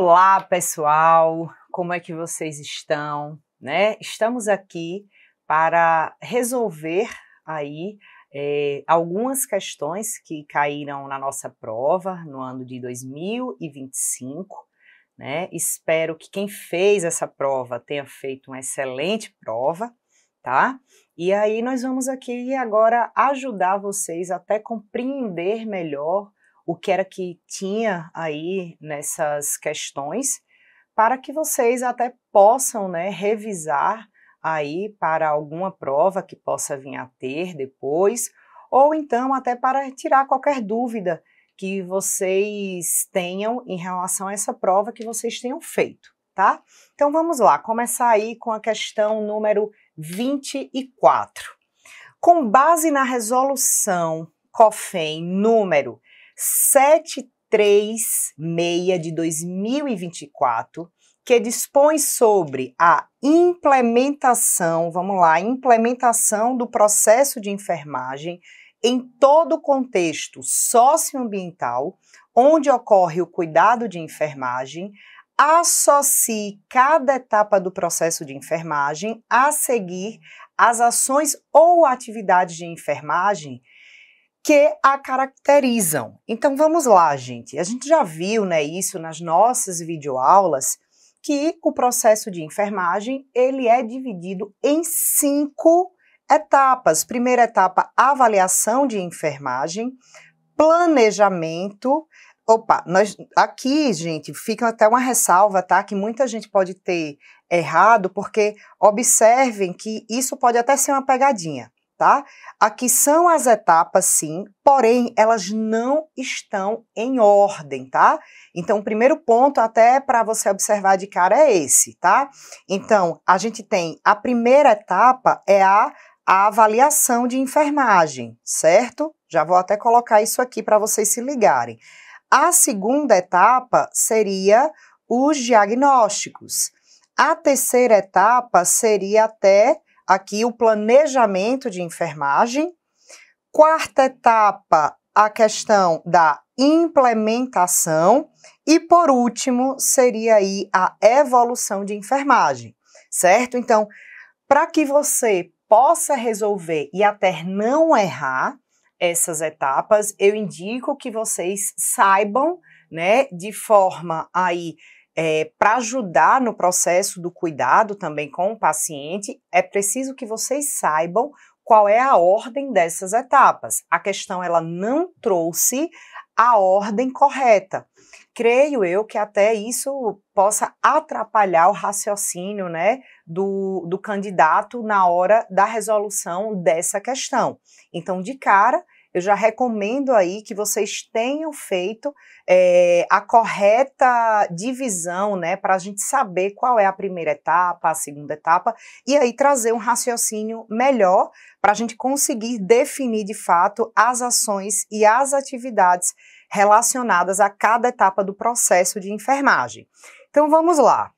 Olá, pessoal! Como é que vocês estão? Né? Estamos aqui para resolver aí algumas questões que caíram na nossa prova no ano de 2025, né? Espero que quem fez essa prova tenha feito uma excelente prova, tá? E aí nós vamos aqui agora ajudar vocês até compreender melhor o que era que tinha aí nessas questões, para que vocês até possam, né, revisar aí para alguma prova que possa vir a ter depois, ou então até para tirar qualquer dúvida que vocês tenham em relação a essa prova que vocês tenham feito, tá? Então vamos lá, começar aí com a questão número 24. Com base na resolução COFEM número 736 de 2024, que dispõe sobre a implementação, vamos lá, implementação do processo de enfermagem em todo o contexto socioambiental, onde ocorre o cuidado de enfermagem, associe cada etapa do processo de enfermagem a seguir as ações ou atividades de enfermagem que a caracterizam. Então vamos lá, gente. A gente já viu, né, isso nas nossas videoaulas, que o processo de enfermagem ele é dividido em 5 etapas. Primeira etapa, avaliação de enfermagem, planejamento. Aqui, gente, fica até uma ressalva, tá? Que muita gente pode ter errado, porque observem que isso pode até ser uma pegadinha, tá? Aqui são as etapas, sim, porém, elas não estão em ordem, tá? Então, o primeiro ponto, até para você observar de cara, é esse, tá? Então, a gente tem a primeira etapa, é a avaliação de enfermagem, certo? Já vou até colocar isso aqui para vocês se ligarem. A segunda etapa seria os diagnósticos. A terceira etapa seria até aqui o planejamento de enfermagem. Quarta etapa, a questão da implementação. E por último, seria aí a evolução de enfermagem, certo? Então, para que você possa resolver e até não errar essas etapas, eu indico que vocês saibam, né, de forma aí para ajudar no processo do cuidado também com o paciente, é preciso que vocês saibam qual é a ordem dessas etapas. A questão, ela não trouxe a ordem correta. Creio eu que até isso possa atrapalhar o raciocínio, né, do candidato na hora da resolução dessa questão. Então, de cara, eu já recomendo aí que vocês tenham feito a correta divisão, né, para a gente saber qual é a primeira etapa, a segunda etapa, e aí trazer um raciocínio melhor para a gente conseguir definir de fato as ações e as atividades relacionadas a cada etapa do processo de enfermagem. Então vamos lá.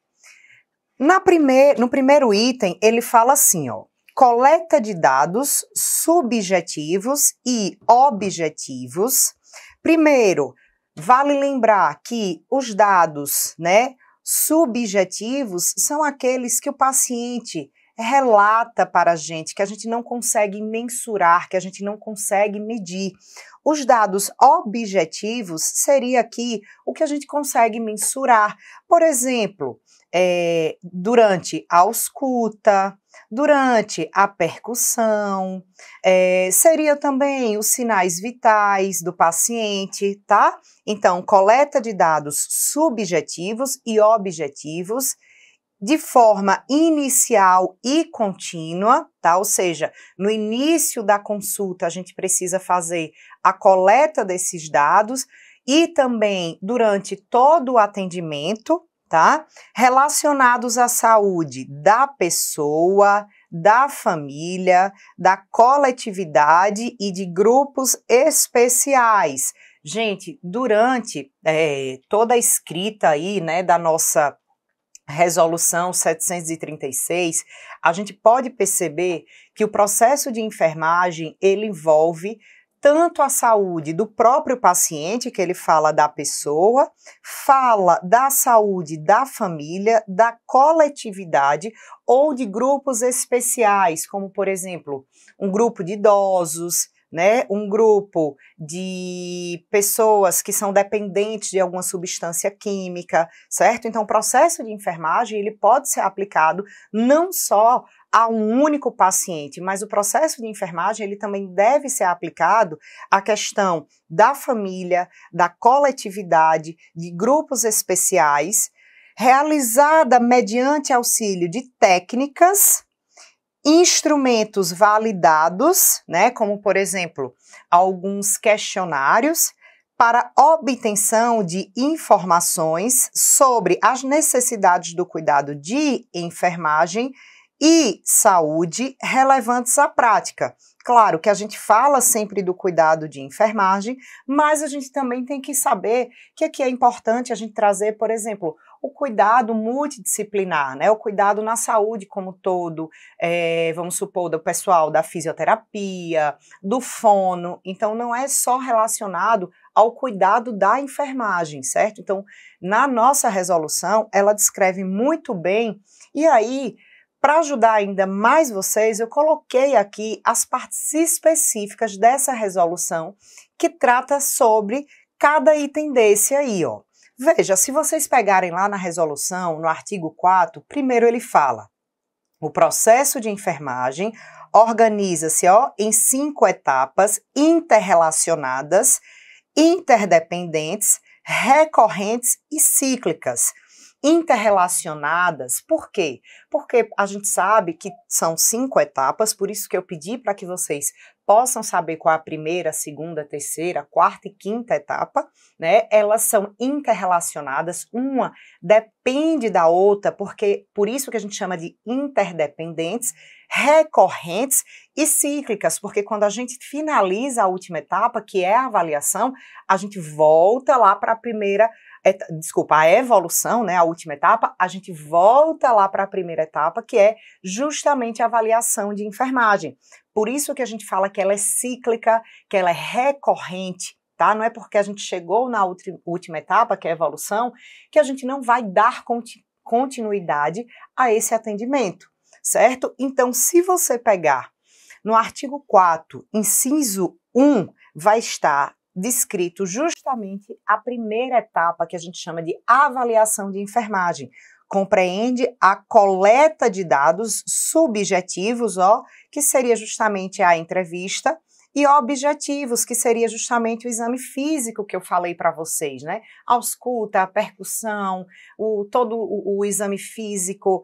No primeiro item, ele fala assim, ó, coleta de dados subjetivos e objetivos. Primeiro, vale lembrar que os dados, né, subjetivos são aqueles que o paciente relata para a gente não consegue mensurar, que a gente não consegue medir. Os dados objetivos seria aqui o que a gente consegue mensurar. Por exemplo, durante a ausculta, durante a percussão, seria também os sinais vitais do paciente, tá? Então, coleta de dados subjetivos e objetivos de forma inicial e contínua, tá? Ou seja, no início da consulta a gente precisa fazer a coleta desses dados e também durante todo o atendimento, tá? Relacionados à saúde da pessoa, da família, da coletividade e de grupos especiais. Gente, durante toda a escrita aí, né, da nossa Resolução 736, a gente pode perceber que o processo de enfermagem, ele envolve tanto a saúde do próprio paciente, que ele fala da pessoa, fala da saúde da família, da coletividade ou de grupos especiais, como, por exemplo, um grupo de idosos, né, um grupo de pessoas que são dependentes de alguma substância química, certo? Então, o processo de enfermagem, ele pode ser aplicado não só a um único paciente, mas o processo de enfermagem, ele também deve ser aplicado à questão da família, da coletividade, de grupos especiais, realizada mediante auxílio de técnicas, instrumentos validados, né, como, por exemplo, alguns questionários para obtenção de informações sobre as necessidades do cuidado de enfermagem e saúde relevantes à prática. Claro que a gente fala sempre do cuidado de enfermagem, mas a gente também tem que saber que aqui é importante a gente trazer, por exemplo, o cuidado multidisciplinar, né? O cuidado na saúde como todo, vamos supor, do pessoal da fisioterapia, do fono. Então, não é só relacionado ao cuidado da enfermagem, certo? Então, na nossa resolução, ela descreve muito bem, e aí, para ajudar ainda mais vocês, eu coloquei aqui as partes específicas dessa resolução que trata sobre cada item desse aí, ó. Veja, se vocês pegarem lá na resolução, no artigo 4, primeiro ele fala: o processo de enfermagem organiza-se, ó, em 5 etapas interrelacionadas, interdependentes, recorrentes e cíclicas. Interrelacionadas, por quê? Porque a gente sabe que são 5 etapas, por isso que eu pedi para que vocês possam saber qual é a primeira, segunda, terceira, quarta e quinta etapa, né? Elas são interrelacionadas, uma depende da outra, porque por isso que a gente chama de interdependentes, recorrentes e cíclicas, porque quando a gente finaliza a última etapa, que é a avaliação, a gente volta lá para a primeira, a evolução, né, a última etapa, a gente volta lá para a primeira etapa, que é justamente a avaliação de enfermagem. Por isso que a gente fala que ela é cíclica, que ela é recorrente, tá? Não é porque a gente chegou na última etapa, que é a evolução, que a gente não vai dar continuidade a esse atendimento, certo? Então, se você pegar no artigo 4, inciso 1, vai estar descrito justamente a primeira etapa, que a gente chama de avaliação de enfermagem. Compreende a coleta de dados subjetivos, ó, que seria justamente a entrevista, e objetivos, que seria justamente o exame físico que eu falei para vocês, né? A ausculta, a percussão, todo o exame físico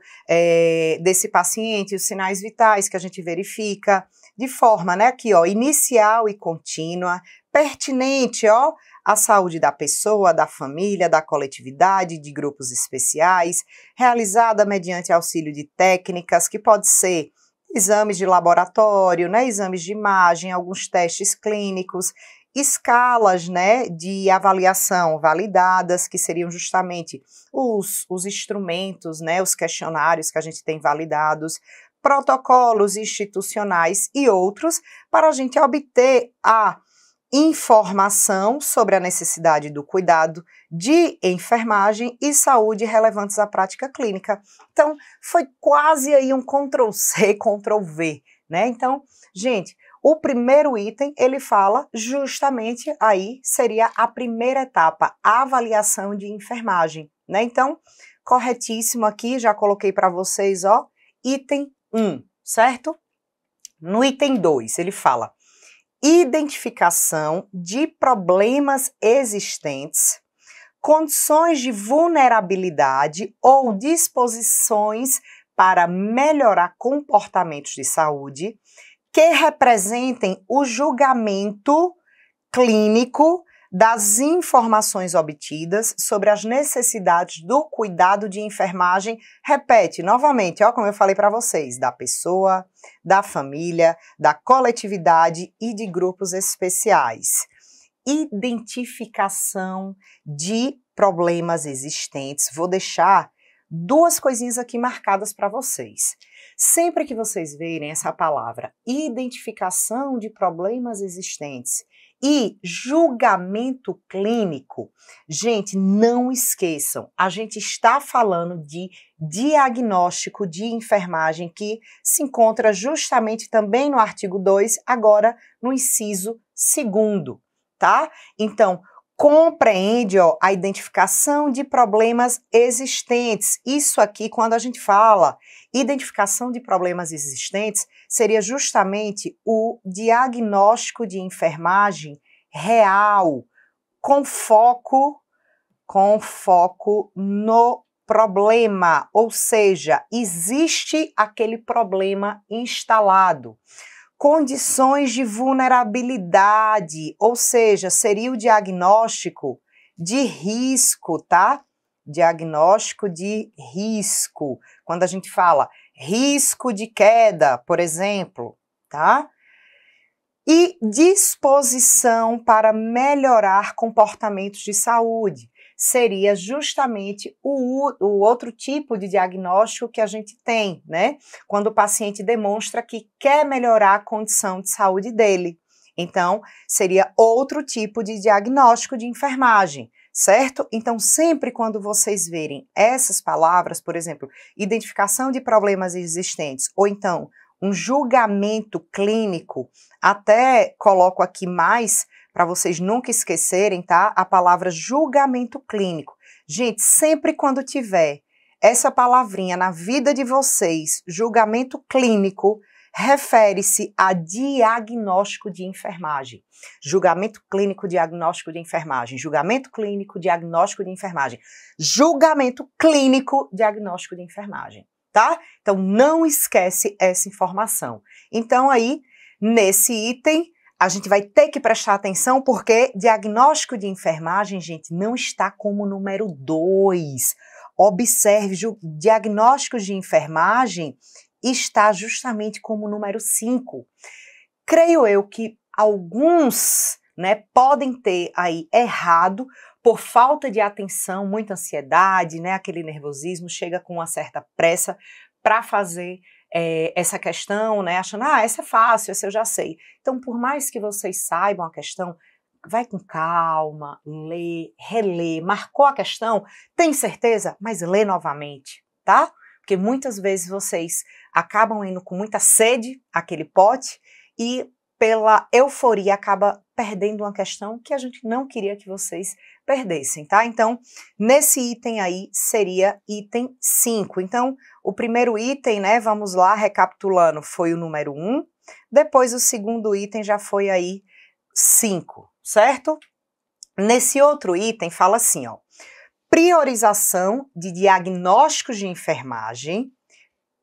desse paciente, os sinais vitais que a gente verifica, de forma, né, aqui, ó, inicial e contínua, pertinente, ó, à saúde da pessoa, da família, da coletividade, de grupos especiais, realizada mediante auxílio de técnicas, que pode ser exames de laboratório, né, exames de imagem, alguns testes clínicos, escalas, né, de avaliação validadas, que seriam justamente os instrumentos, né, os questionários que a gente tem validados, protocolos institucionais e outros, para a gente obter a informação sobre a necessidade do cuidado de enfermagem e saúde relevantes à prática clínica. Então, foi quase aí um Ctrl+C, Ctrl+V, né? Então, gente, o primeiro item, ele fala justamente aí, seria a primeira etapa, a avaliação de enfermagem, né? Então, corretíssimo aqui, já coloquei para vocês, ó, item 1, certo? No item 2, ele fala: identificação de problemas existentes, condições de vulnerabilidade ou disposições para melhorar comportamentos de saúde que representem o julgamento clínico das informações obtidas sobre as necessidades do cuidado de enfermagem, repete novamente, ó, como eu falei para vocês, da pessoa, da família, da coletividade e de grupos especiais. Identificação de problemas existentes. Vou deixar 2 coisinhas aqui marcadas para vocês. Sempre que vocês verem essa palavra identificação de problemas existentes e julgamento clínico, gente, não esqueçam, a gente está falando de diagnóstico de enfermagem que se encontra justamente também no artigo 2, agora no inciso 2º, tá? Então, compreende a identificação de problemas existentes. Isso aqui, quando a gente fala identificação de problemas existentes, seria justamente o diagnóstico de enfermagem real, com foco no problema, ou seja, existe aquele problema instalado. Condições de vulnerabilidade, ou seja, seria o diagnóstico de risco, tá? Diagnóstico de risco. Quando a gente fala risco de queda, por exemplo, tá? E disposição para melhorar comportamentos de saúde. Seria justamente o outro tipo de diagnóstico que a gente tem, né? Quando o paciente demonstra que quer melhorar a condição de saúde dele. Então, seria outro tipo de diagnóstico de enfermagem, certo? Então, sempre quando vocês verem essas palavras, por exemplo, identificação de problemas existentes, ou então um julgamento clínico, até coloco aqui mais para vocês nunca esquecerem, tá? A palavra julgamento clínico. Gente, sempre quando tiver essa palavrinha na vida de vocês, julgamento clínico, refere-se a diagnóstico de enfermagem. Julgamento clínico, diagnóstico de enfermagem. Julgamento clínico, diagnóstico de enfermagem. Julgamento clínico, diagnóstico de enfermagem, tá? Então, não esquece essa informação. Então, aí, nesse item, a gente vai ter que prestar atenção porque diagnóstico de enfermagem, gente, não está como número 2. Observe, diagnósticos de enfermagem está justamente como número 5. Creio eu que alguns, né, podem ter aí errado por falta de atenção, muita ansiedade, né, aquele nervosismo, chega com uma certa pressa para fazer essa questão, né, achando, essa é fácil, essa eu já sei. Então, por mais que vocês saibam a questão, vai com calma, lê, relê, marcou a questão, tem certeza? Mas lê novamente, tá? Porque muitas vezes vocês acabam indo com muita sede, aquele pote, e pela euforia acaba perdendo uma questão que a gente não queria que vocês perdessem, tá? Então, nesse item aí seria item 5. Então, o primeiro item, né, vamos lá, recapitulando, foi o número 1, depois o segundo item já foi aí 5, certo? Nesse outro item fala assim, ó, priorização de diagnósticos de enfermagem,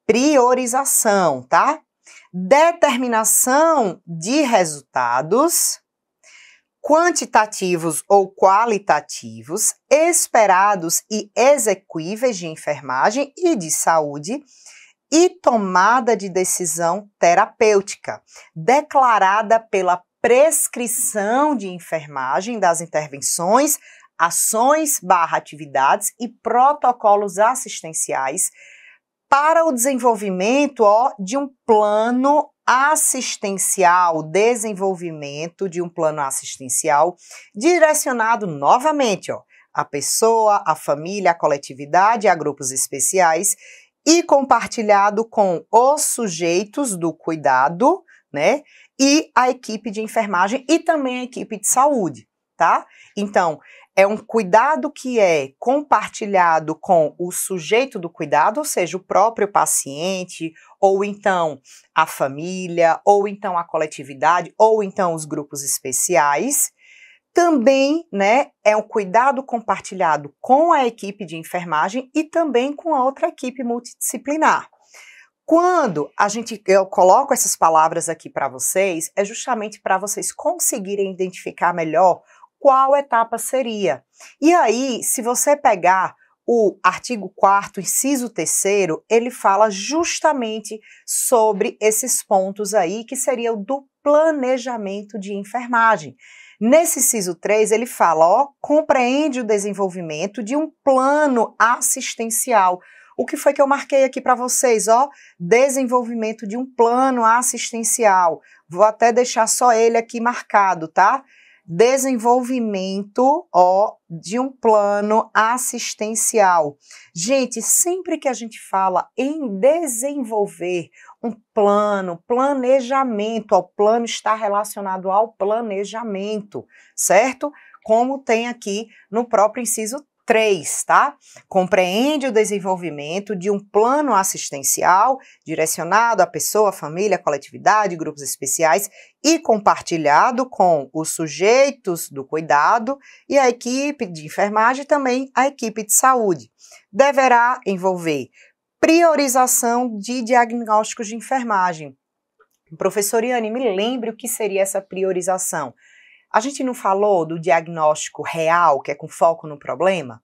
priorização, tá? Determinação de resultados quantitativos ou qualitativos, esperados e exequíveis de enfermagem e de saúde e tomada de decisão terapêutica, declarada pela prescrição de enfermagem das intervenções, ações / atividades e protocolos assistenciais para o desenvolvimento de um plano assistencial, desenvolvimento de um plano assistencial direcionado novamente à pessoa, à família, à coletividade, a grupos especiais e compartilhado com os sujeitos do cuidado, né, e a equipe de enfermagem e também a equipe de saúde, tá? Então, é um cuidado que é compartilhado com o sujeito do cuidado, ou seja, o próprio paciente, ou então a família, ou então a coletividade, ou então os grupos especiais. Também, né, é um cuidado compartilhado com a equipe de enfermagem e também com a outra equipe multidisciplinar. Quando eu coloco essas palavras aqui para vocês, é justamente para vocês conseguirem identificar melhor qual etapa seria. E aí, se você pegar o artigo 4º, inciso 3º, ele fala justamente sobre esses pontos aí, que seria o do planejamento de enfermagem. Nesse inciso 3, ele fala, compreende o desenvolvimento de um plano assistencial. O que foi que eu marquei aqui para vocês, ó? Desenvolvimento de um plano assistencial. Vou até deixar só ele aqui marcado, tá? Desenvolvimento, ó, de um plano assistencial. Gente, sempre que a gente fala em desenvolver um plano, planejamento, ó, o plano está relacionado ao planejamento, certo? Como tem aqui no próprio inciso 3, tá? Compreende o desenvolvimento de um plano assistencial direcionado à pessoa, família, coletividade, grupos especiais e compartilhado com os sujeitos do cuidado e a equipe de enfermagem e também a equipe de saúde. Deverá envolver priorização de diagnósticos de enfermagem. Professor Iane, me lembre o que seria essa priorização. A gente não falou do diagnóstico real, que é com foco no problema?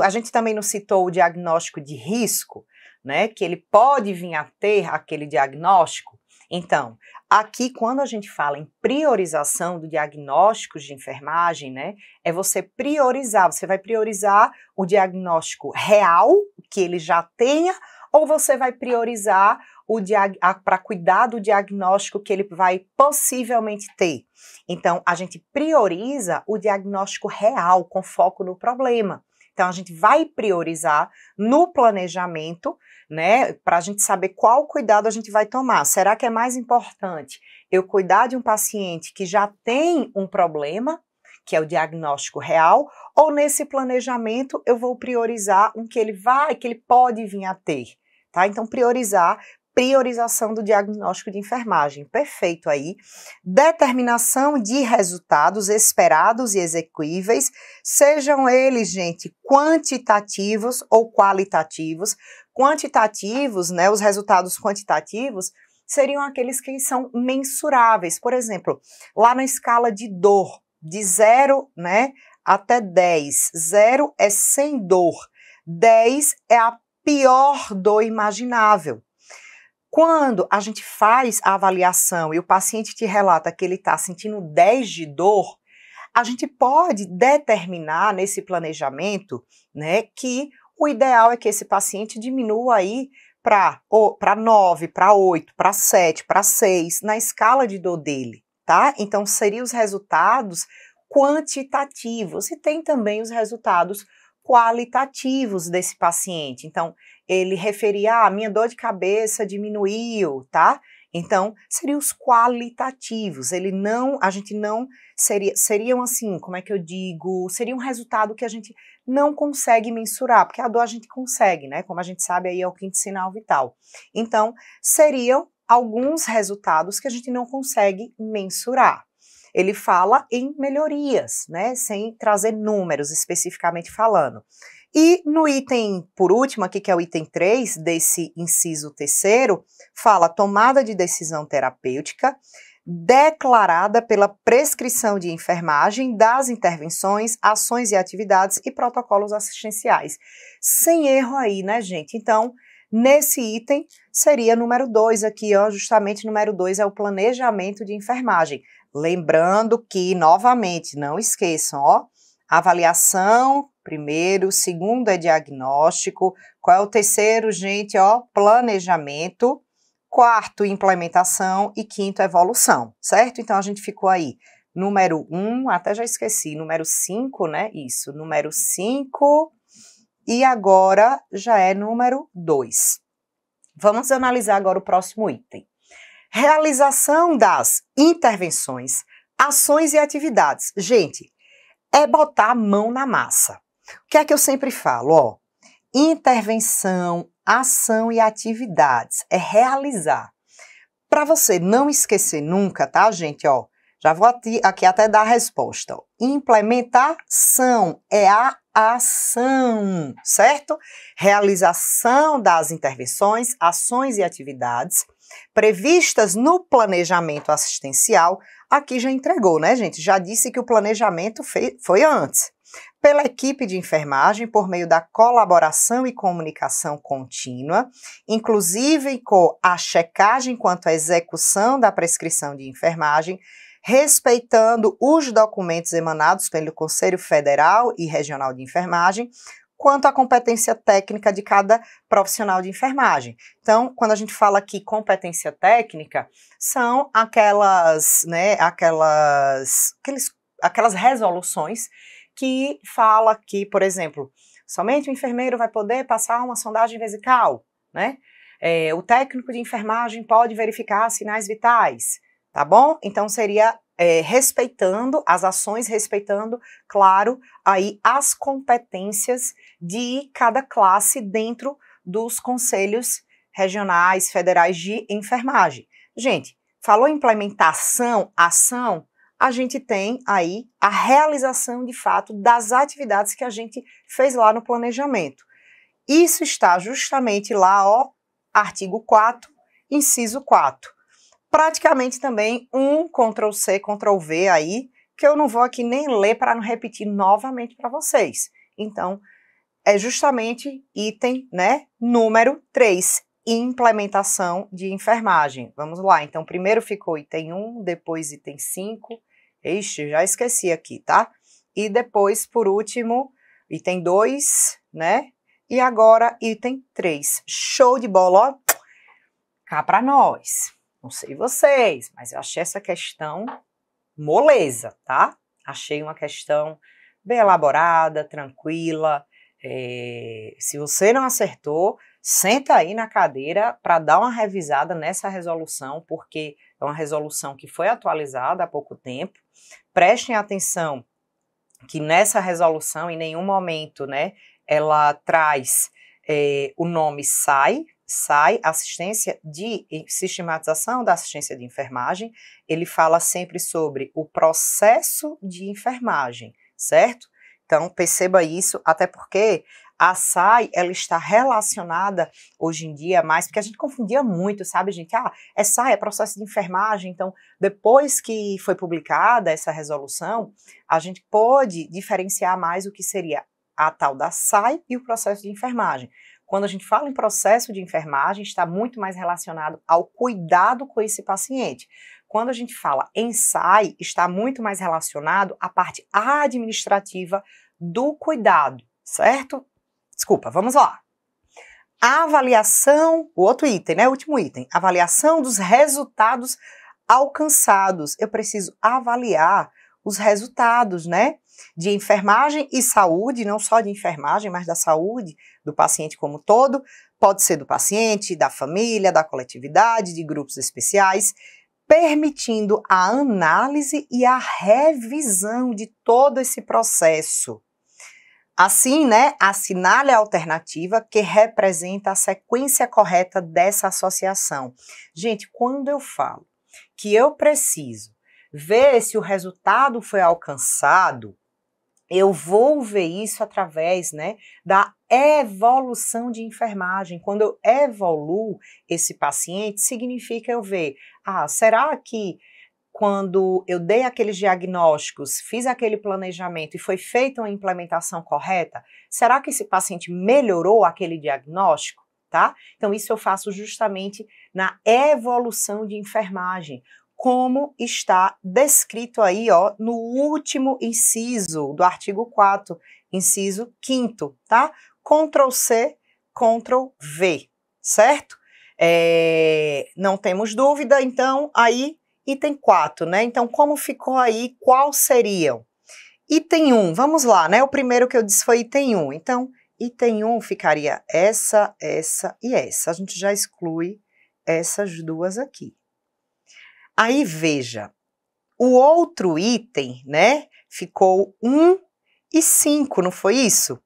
A gente também não citou o diagnóstico de risco, né? Que ele pode vir a ter aquele diagnóstico. Então, aqui quando a gente fala em priorização do diagnóstico de enfermagem, né? É você priorizar, você vai priorizar o diagnóstico real, que ele já tenha, ou você vai priorizar para cuidar do diagnóstico que ele vai possivelmente ter. Então, a gente prioriza o diagnóstico real, com foco no problema. Então, a gente vai priorizar no planejamento, né, para a gente saber qual cuidado a gente vai tomar. Será que é mais importante eu cuidar de um paciente que já tem um problema, que é o diagnóstico real, ou nesse planejamento eu vou priorizar um que ele pode vir a ter, tá? Então, priorização do diagnóstico de enfermagem, perfeito aí. Determinação de resultados esperados e execuíveis, sejam eles, gente, quantitativos ou qualitativos. Quantitativos, né, os resultados quantitativos seriam aqueles que são mensuráveis. Por exemplo, lá na escala de dor, de 0, né, até 10. 0 é sem dor, 10 é a pior dor imaginável. Quando a gente faz a avaliação e o paciente te relata que ele está sentindo 10 de dor, a gente pode determinar nesse planejamento, né, que o ideal é que esse paciente diminua aí para 9, para 8, para 7, para 6, na escala de dor dele, tá? Então, seriam os resultados quantitativos e tem também os resultados qualitativos desse paciente. Então, ele referia, minha dor de cabeça diminuiu, tá? Então, seriam os qualitativos, a gente não, seriam assim, como é que eu digo, seria um resultado que a gente não consegue mensurar, porque a dor a gente consegue, né? Como a gente sabe, aí é o quinto sinal vital. Então, seriam alguns resultados que a gente não consegue mensurar. Ele fala em melhorias, né? Sem trazer números especificamente falando. E no item, por último, aqui que é o item 3 desse inciso 3º, fala tomada de decisão terapêutica declarada pela prescrição de enfermagem das intervenções, ações e atividades e protocolos assistenciais. Sem erro aí, né, gente? Então, nesse item seria número 2 aqui, ó, justamente número 2 é o planejamento de enfermagem. Lembrando que, novamente, não esqueçam, ó, avaliação, primeiro, segundo é diagnóstico, qual é o terceiro, gente, ó, planejamento, quarto, implementação e quinto, evolução, certo? Então, a gente ficou aí, número 1, até já esqueci, número 5, né, isso, número 5, e agora já é número 2. Vamos analisar agora o próximo item. Realização das intervenções, ações e atividades. Gente, é botar a mão na massa. O que é que eu sempre falo? Ó, intervenção, ação e atividades. É realizar. Para você não esquecer nunca, tá, gente? Ó, já vou aqui até dar a resposta. Ó. Implementação é a ação, certo? Realização das intervenções, ações e atividades previstas no planejamento assistencial, aqui já entregou, né, gente? Já disse que o planejamento foi antes. Pela equipe de enfermagem, por meio da colaboração e comunicação contínua, inclusive com a checagem quanto à execução da prescrição de enfermagem, respeitando os documentos emanados pelo Conselho Federal e Regional de Enfermagem, quanto à competência técnica de cada profissional de enfermagem. Então, quando a gente fala aqui competência técnica, são aquelas resoluções que fala que, por exemplo, somente o enfermeiro vai poder passar uma sondagem vesical, né? O técnico de enfermagem pode verificar sinais vitais, tá bom? Então, seria respeitando as ações, respeitando, claro, aí as competências de cada classe dentro dos conselhos regionais, federais de enfermagem. Gente, falou implementação, ação, a gente tem aí a realização de fato das atividades que a gente fez lá no planejamento. Isso está justamente lá, ó, artigo 4, inciso 4. Praticamente também um Ctrl+C, Ctrl+V aí, que eu não vou aqui nem ler para não repetir novamente para vocês. Então, é justamente item, né, número 3, implementação de enfermagem. Vamos lá, então primeiro ficou item 1, depois item 5, ixi, já esqueci aqui, tá? E depois, por último, item 2, né? E agora, item 3. Show de bola, ó. Cá para nós. Não sei vocês, mas eu achei essa questão moleza, tá? Achei uma questão bem elaborada, tranquila. Se você não acertou, senta aí na cadeira para dar uma revisada nessa resolução, porque é uma resolução que foi atualizada há pouco tempo. Prestem atenção que nessa resolução, em nenhum momento, né, ela traz o nome SAI, assistência de sistematização da assistência de enfermagem. Ele fala sempre sobre o processo de enfermagem, certo? Então, perceba isso, até porque a SAI, ela está relacionada hoje em dia mais, porque a gente confundia muito, sabe, gente? É SAI, é processo de enfermagem. Então, depois que foi publicada essa resolução, a gente pôde diferenciar mais o que seria a tal da SAI e o processo de enfermagem. Quando a gente fala em processo de enfermagem, está muito mais relacionado ao cuidado com esse paciente. Quando a gente fala em SAI, está muito mais relacionado à parte administrativa do cuidado, certo? Desculpa, vamos lá. A avaliação, o outro item, né? O último item. Avaliação dos resultados alcançados. Eu preciso avaliar os resultados, né? De enfermagem e saúde, não só de enfermagem, mas da saúde do paciente como todo. Pode ser do paciente, da família, da coletividade, de grupos especiais, permitindo a análise e a revisão de todo esse processo. Assim, né, assinale a alternativa que representa a sequência correta dessa associação. Gente, quando eu falo que eu preciso ver se o resultado foi alcançado, eu vou ver isso através, né, da evolução de enfermagem. Quando eu evoluo esse paciente, significa eu ver, será que quando eu dei aqueles diagnósticos, fiz aquele planejamento e foi feita uma implementação correta, será que esse paciente melhorou aquele diagnóstico, tá? Então isso eu faço justamente na evolução de enfermagem, como está descrito aí, ó, no último inciso do artigo 4, inciso 5º, tá? Ctrl+C, Ctrl+V, certo? Não temos dúvida, então, aí, item 4, né? Então, como ficou aí, qual seriam? Item 1, vamos lá, né? O primeiro que eu disse foi item 1, então, item 1 ficaria essa e essa. A gente já exclui essas duas aqui. Aí, veja, o outro item, né, ficou 1 e 5, não foi isso?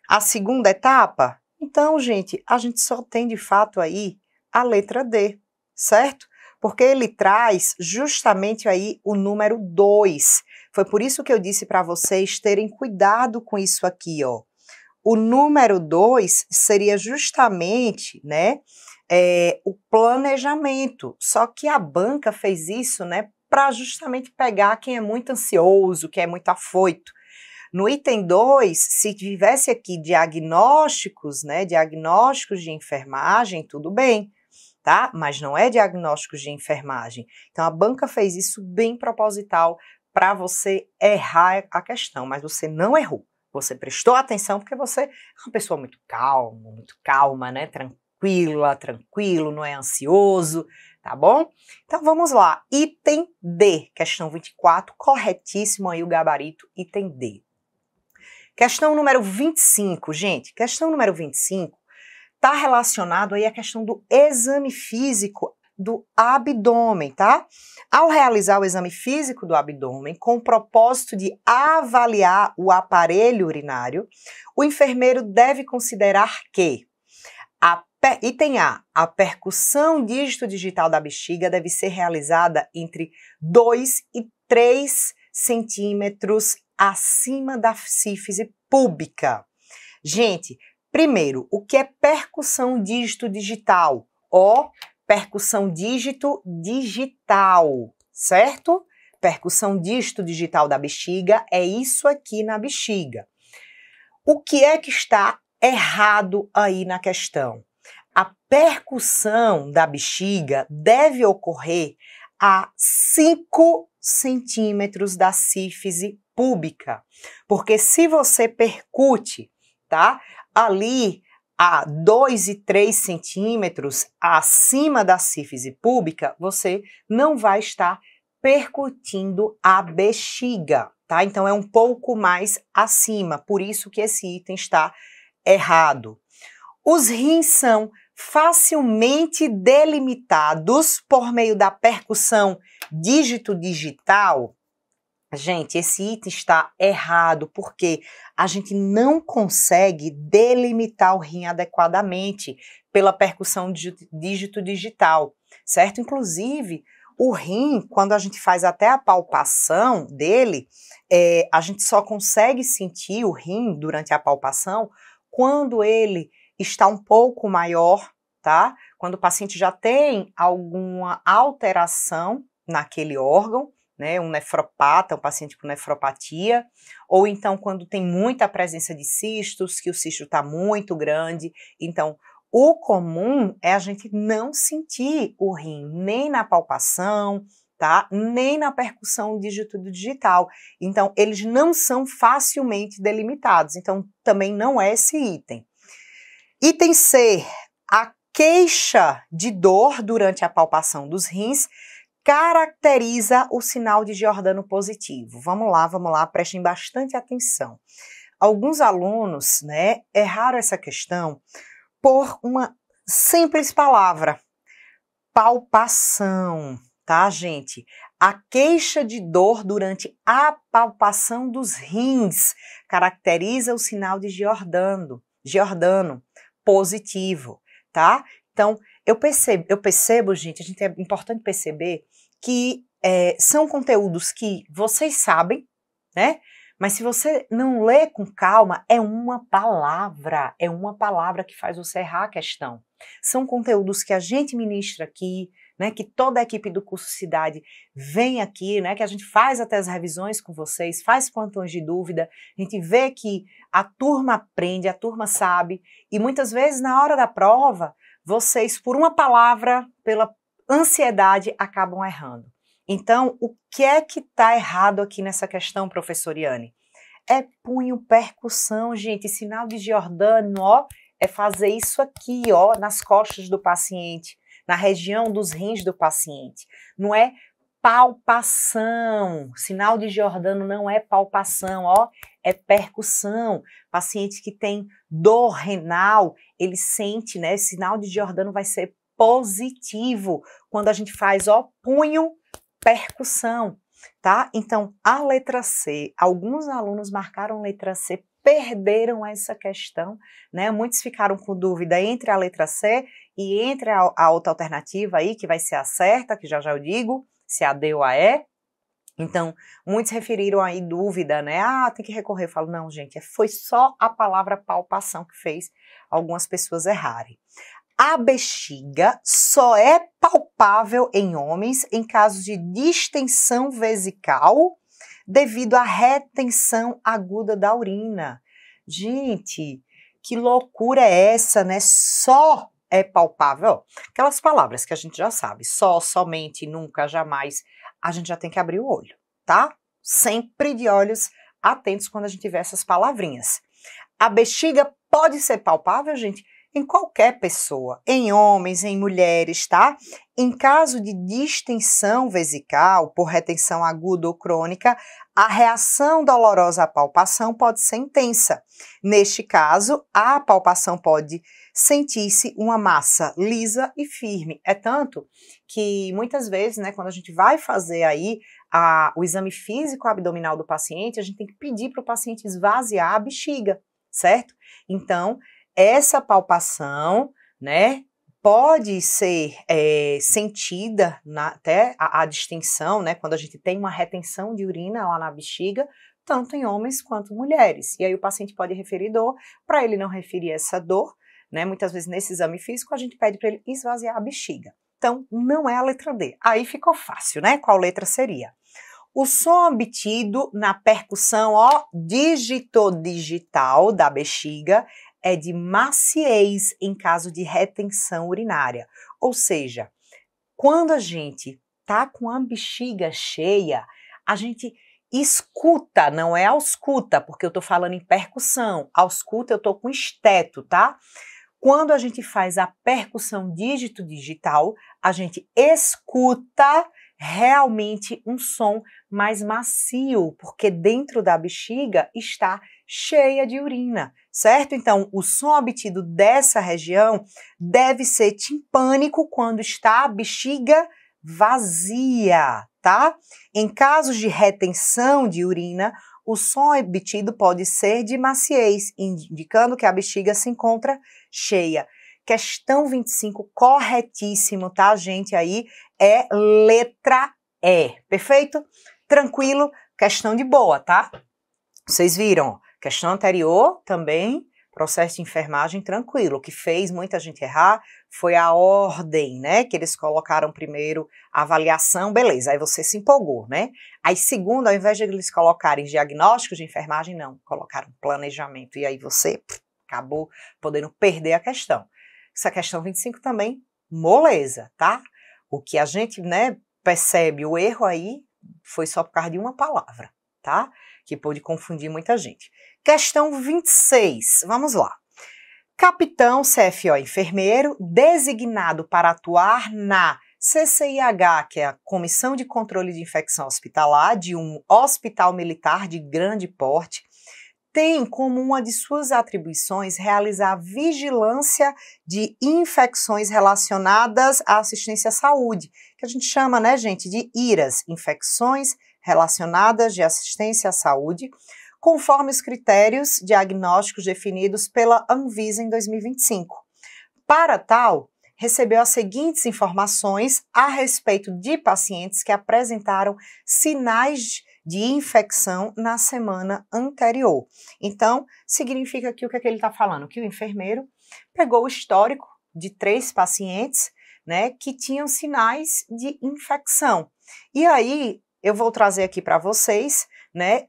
A segunda etapa? Então, gente, a gente só tem, de fato, aí a letra D, certo? Porque ele traz justamente aí o número 2. Foi por isso que eu disse para vocês terem cuidado com isso aqui, ó. O número 2 seria justamente, né, o planejamento, só que a banca fez isso, né, para justamente pegar quem é muito ansioso, quem é muito afoito. No item 2, se tivesse aqui diagnósticos, né, diagnósticos de enfermagem, tudo bem, tá? Mas não é diagnósticos de enfermagem. Então a banca fez isso bem proposital para você errar a questão, mas você não errou. Você prestou atenção porque você é uma pessoa muito calma, né? Tranquilo, não é ansioso, tá bom? Então vamos lá. Item D, questão 24, corretíssimo aí o gabarito, item D. Questão número 25, gente. Questão número 25 está relacionado aí à questão do exame físico do abdômen, tá? Ao realizar o exame físico do abdômen, com o propósito de avaliar o aparelho urinário, o enfermeiro deve considerar que item A, a percussão dígito-digital da bexiga deve ser realizada entre 2 e 3 centímetros acima da sífise púbica. Gente, primeiro, o que é percussão dígito-digital? Percussão dígito-digital, certo? Percussão dígito-digital da bexiga é isso aqui na bexiga. O que é que está errado aí na questão? A percussão da bexiga deve ocorrer a 5 centímetros da sífise púbica, porque se você percute, tá, ali a 2 e 3 centímetros acima da sífise púbica, você não vai estar percutindo a bexiga, tá? Então é um pouco mais acima, por isso que esse item está errado. Os rins são facilmente delimitados por meio da percussão dígito-digital. Gente, esse item está errado porque a gente não consegue delimitar o rim adequadamente pela percussão dígito-digital, certo? Inclusive, o rim, quando a gente faz até a palpação dele, a gente só consegue sentir o rim durante a palpação quando ele está um pouco maior, tá? Quando o paciente já tem alguma alteração naquele órgão, né, um nefropata, um paciente com nefropatia, ou então quando tem muita presença de cistos, que o cisto está muito grande. Então, o comum é a gente não sentir o rim nem na palpação, tá? Nem na percussão dígito-digital. Então, eles não são facilmente delimitados. Então, também não é esse item. Item C, a queixa de dor durante a palpação dos rins caracteriza o sinal de Giordano positivo. Vamos lá, prestem bastante atenção. Alguns alunos, né, erraram essa questão por uma simples palavra, palpação, tá, gente? A queixa de dor durante a palpação dos rins caracteriza o sinal de Giordano positivo, tá? Então, eu percebo, gente, é importante perceber que são conteúdos que vocês sabem, né? Mas se você não lê com calma, é uma palavra que faz você errar a questão. São conteúdos que a gente ministra aqui, né? Que toda a equipe do curso Cidade vem aqui, né? Que a gente faz até as revisões com vocês, faz plantões de dúvida, a gente vê que a turma aprende, a turma sabe, e muitas vezes na hora da prova, vocês, por uma palavra, pela ansiedade, acabam errando. Então, o que é que está errado aqui nessa questão, professor Iane? É punho, percussão, gente, sinal de Giordano, ó, é fazer isso aqui, ó, nas costas do paciente, na região dos rins do paciente. Não é palpação, sinal de Giordano não é palpação, ó, é percussão. Paciente que tem dor renal, ele sente, né, sinal de Giordano vai ser positivo quando a gente faz, ó, punho, percussão, tá? Então, a letra C, alguns alunos marcaram letra C, perderam essa questão, né? Muitos ficaram com dúvida entre a letra C e entre a outra alternativa aí, que vai ser a certa, que já eu digo, se a D ou a E. Então, muitos referiram aí dúvida, né? Ah, tem que recorrer. Eu falo, não, gente, foi só a palavra palpação que fez algumas pessoas errarem. A bexiga só é palpável em homens em casos de distensão vesical devido à retenção aguda da urina. Gente, que loucura é essa, né? Só é palpável. Aquelas palavras que a gente já sabe, só, somente, nunca, jamais, a gente já tem que abrir o olho, tá? Sempre de olhos atentos quando a gente tiver essas palavrinhas. A bexiga pode ser palpável, gente, em qualquer pessoa, em homens, em mulheres, tá? Em caso de distensão vesical, por retenção aguda ou crônica, a reação dolorosa à palpação pode ser intensa. Neste caso, a palpação pode sentir-se uma massa lisa e firme. É tanto que muitas vezes, né, quando a gente vai fazer aí o exame físico abdominal do paciente, a gente tem que pedir para o paciente esvaziar a bexiga, certo? Então, essa palpação, né, pode ser sentida até a distensão, né, quando a gente tem uma retenção de urina lá na bexiga, tanto em homens quanto mulheres. E aí o paciente pode referir dor. Para ele não referir essa dor, né, muitas vezes nesse exame físico a gente pede para ele esvaziar a bexiga. Então, não é a letra D. Aí ficou fácil, né? Qual letra seria? O som obtido na percussão, ó, digitodigital da bexiga é de maciez em caso de retenção urinária. Ou seja, quando a gente tá com a bexiga cheia, a gente escuta, não é ausculta, porque eu tô falando em percussão. Ausculta eu tô com esteto, tá? Quando a gente faz a percussão dígito-digital, a gente escuta realmente um som mais macio, porque dentro da bexiga está cheia de urina, certo? Então, o som obtido dessa região deve ser timpânico quando está a bexiga vazia, tá? Em casos de retenção de urina, o som obtido pode ser de maciez, indicando que a bexiga se encontra cheia. Questão 25, corretíssimo, tá, gente? Aí é letra E, perfeito? Tranquilo, questão de boa, tá? Vocês viram, questão anterior também, processo de enfermagem tranquilo. O que fez muita gente errar foi a ordem, né? Que eles colocaram primeiro a avaliação, beleza, aí você se empolgou, né? Aí segundo, ao invés de eles colocarem diagnóstico de enfermagem, não, colocaram planejamento. E aí você acabou podendo perder a questão. Essa questão 25 também, moleza, tá? O que a gente, né, percebe, o erro aí foi só por causa de uma palavra, tá? Que pôde confundir muita gente. Questão 26, vamos lá. Capitão CFO enfermeiro, designado para atuar na CCIH, que é a Comissão de Controle de Infecção Hospitalar, de um hospital militar de grande porte, tem como uma de suas atribuições realizar vigilância de infecções relacionadas à assistência à saúde, que a gente chama, né, gente, de IRAS, infecções relacionadas de assistência à saúde, conforme os critérios diagnósticos definidos pela Anvisa em 2025. Para tal, recebeu as seguintes informações a respeito de pacientes que apresentaram sinais de infecção na semana anterior. Então, significa aqui o que é que ele está falando? Que o enfermeiro pegou o histórico de 3 pacientes, né, que tinham sinais de infecção. E aí, eu vou trazer aqui para vocês, né,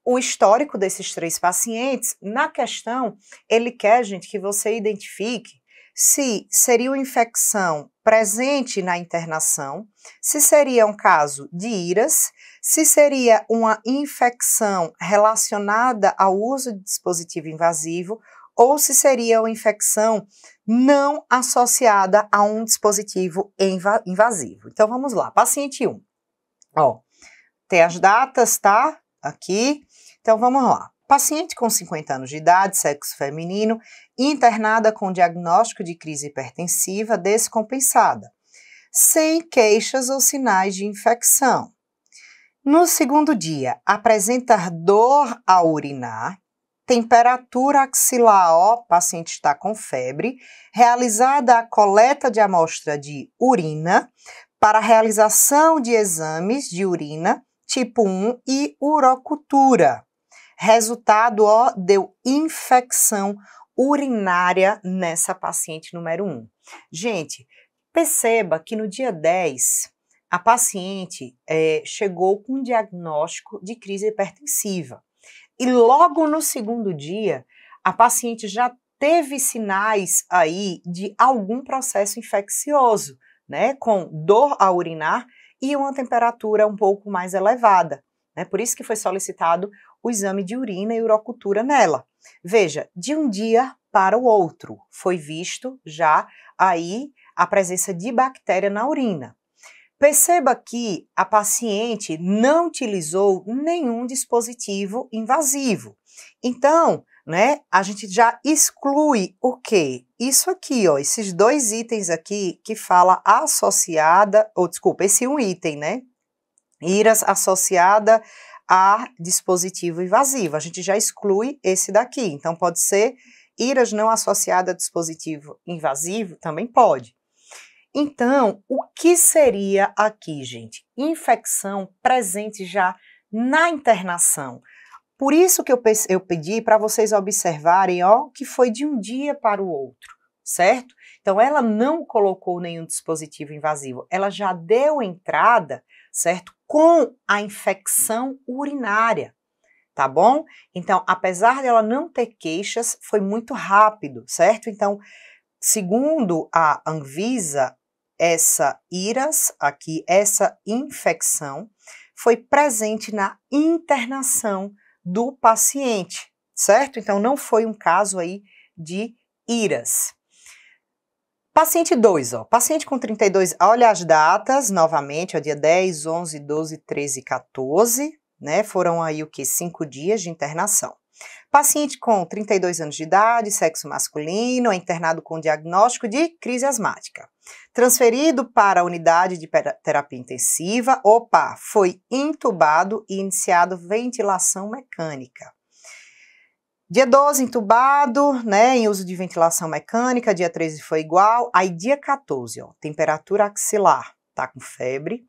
o histórico desses 3 pacientes. Na questão, ele quer, gente, que você identifique se seria uma infecção presente na internação, se seria um caso de IRAS, se seria uma infecção relacionada ao uso de dispositivo invasivo ou se seria uma infecção não associada a um dispositivo invasivo. Então, vamos lá. Paciente 1. Ó, tem as datas, tá? Aqui. Então, vamos lá. Paciente com 50 anos de idade, sexo feminino, internada com diagnóstico de crise hipertensiva descompensada, sem queixas ou sinais de infecção. No segundo dia, apresenta dor ao urinar, temperatura axilar, ó, paciente está com febre, realizada a coleta de amostra de urina para realização de exames de urina tipo 1 e urocultura. Resultado, ó, deu infecção urinária nessa paciente número 1. Gente, perceba que no dia 10, a paciente chegou com um diagnóstico de crise hipertensiva. E logo no segundo dia, a paciente já teve sinais aí de algum processo infeccioso, né? Com dor a urinar e uma temperatura um pouco mais elevada, né? Por isso que foi solicitado o exame de urina e urocultura nela. Veja, de um dia para o outro, foi visto já aí a presença de bactéria na urina. Perceba que a paciente não utilizou nenhum dispositivo invasivo. Então, né, a gente já exclui o quê? Isso aqui, ó, esses dois itens aqui que fala associada, ou desculpa, esse um item, né? IRAS associada a dispositivo invasivo. A gente já exclui esse daqui. Então, pode ser IRAS não associada a dispositivo invasivo? Também pode. Então, o que seria aqui, gente? Infecção presente já na internação. Por isso que eu pedi para vocês observarem, ó, que foi de um dia para o outro, certo? Então, ela não colocou nenhum dispositivo invasivo, ela já deu entrada, certo? Com a infecção urinária, tá bom? Então, apesar dela não ter queixas, foi muito rápido, certo? Então, segundo a Anvisa, essa IRAS aqui, essa infecção, foi presente na internação do paciente, certo? Então, não foi um caso aí de IRAS. Paciente 2, ó, paciente com 32, olha as datas, novamente, ó, dia 10, 11, 12, 13 e 14, né, foram aí o que? 5 dias de internação. Paciente com 32 anos de idade, sexo masculino, é internado com diagnóstico de crise asmática. Transferido para a unidade de terapia intensiva, foi intubado e iniciado ventilação mecânica. Dia 12, intubado, né, em uso de ventilação mecânica, dia 13 foi igual, aí dia 14, ó, temperatura axilar, tá com febre,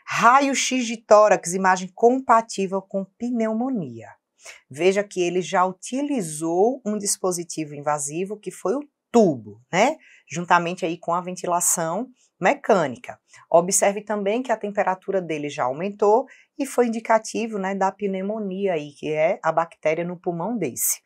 raio-x de tórax, imagem compatível com pneumonia. Veja que ele já utilizou um dispositivo invasivo que foi o tubo, né? Juntamente aí com a ventilação mecânica. Observe também que a temperatura dele já aumentou e foi indicativo, né, da pneumonia aí, que é a bactéria no pulmão desse.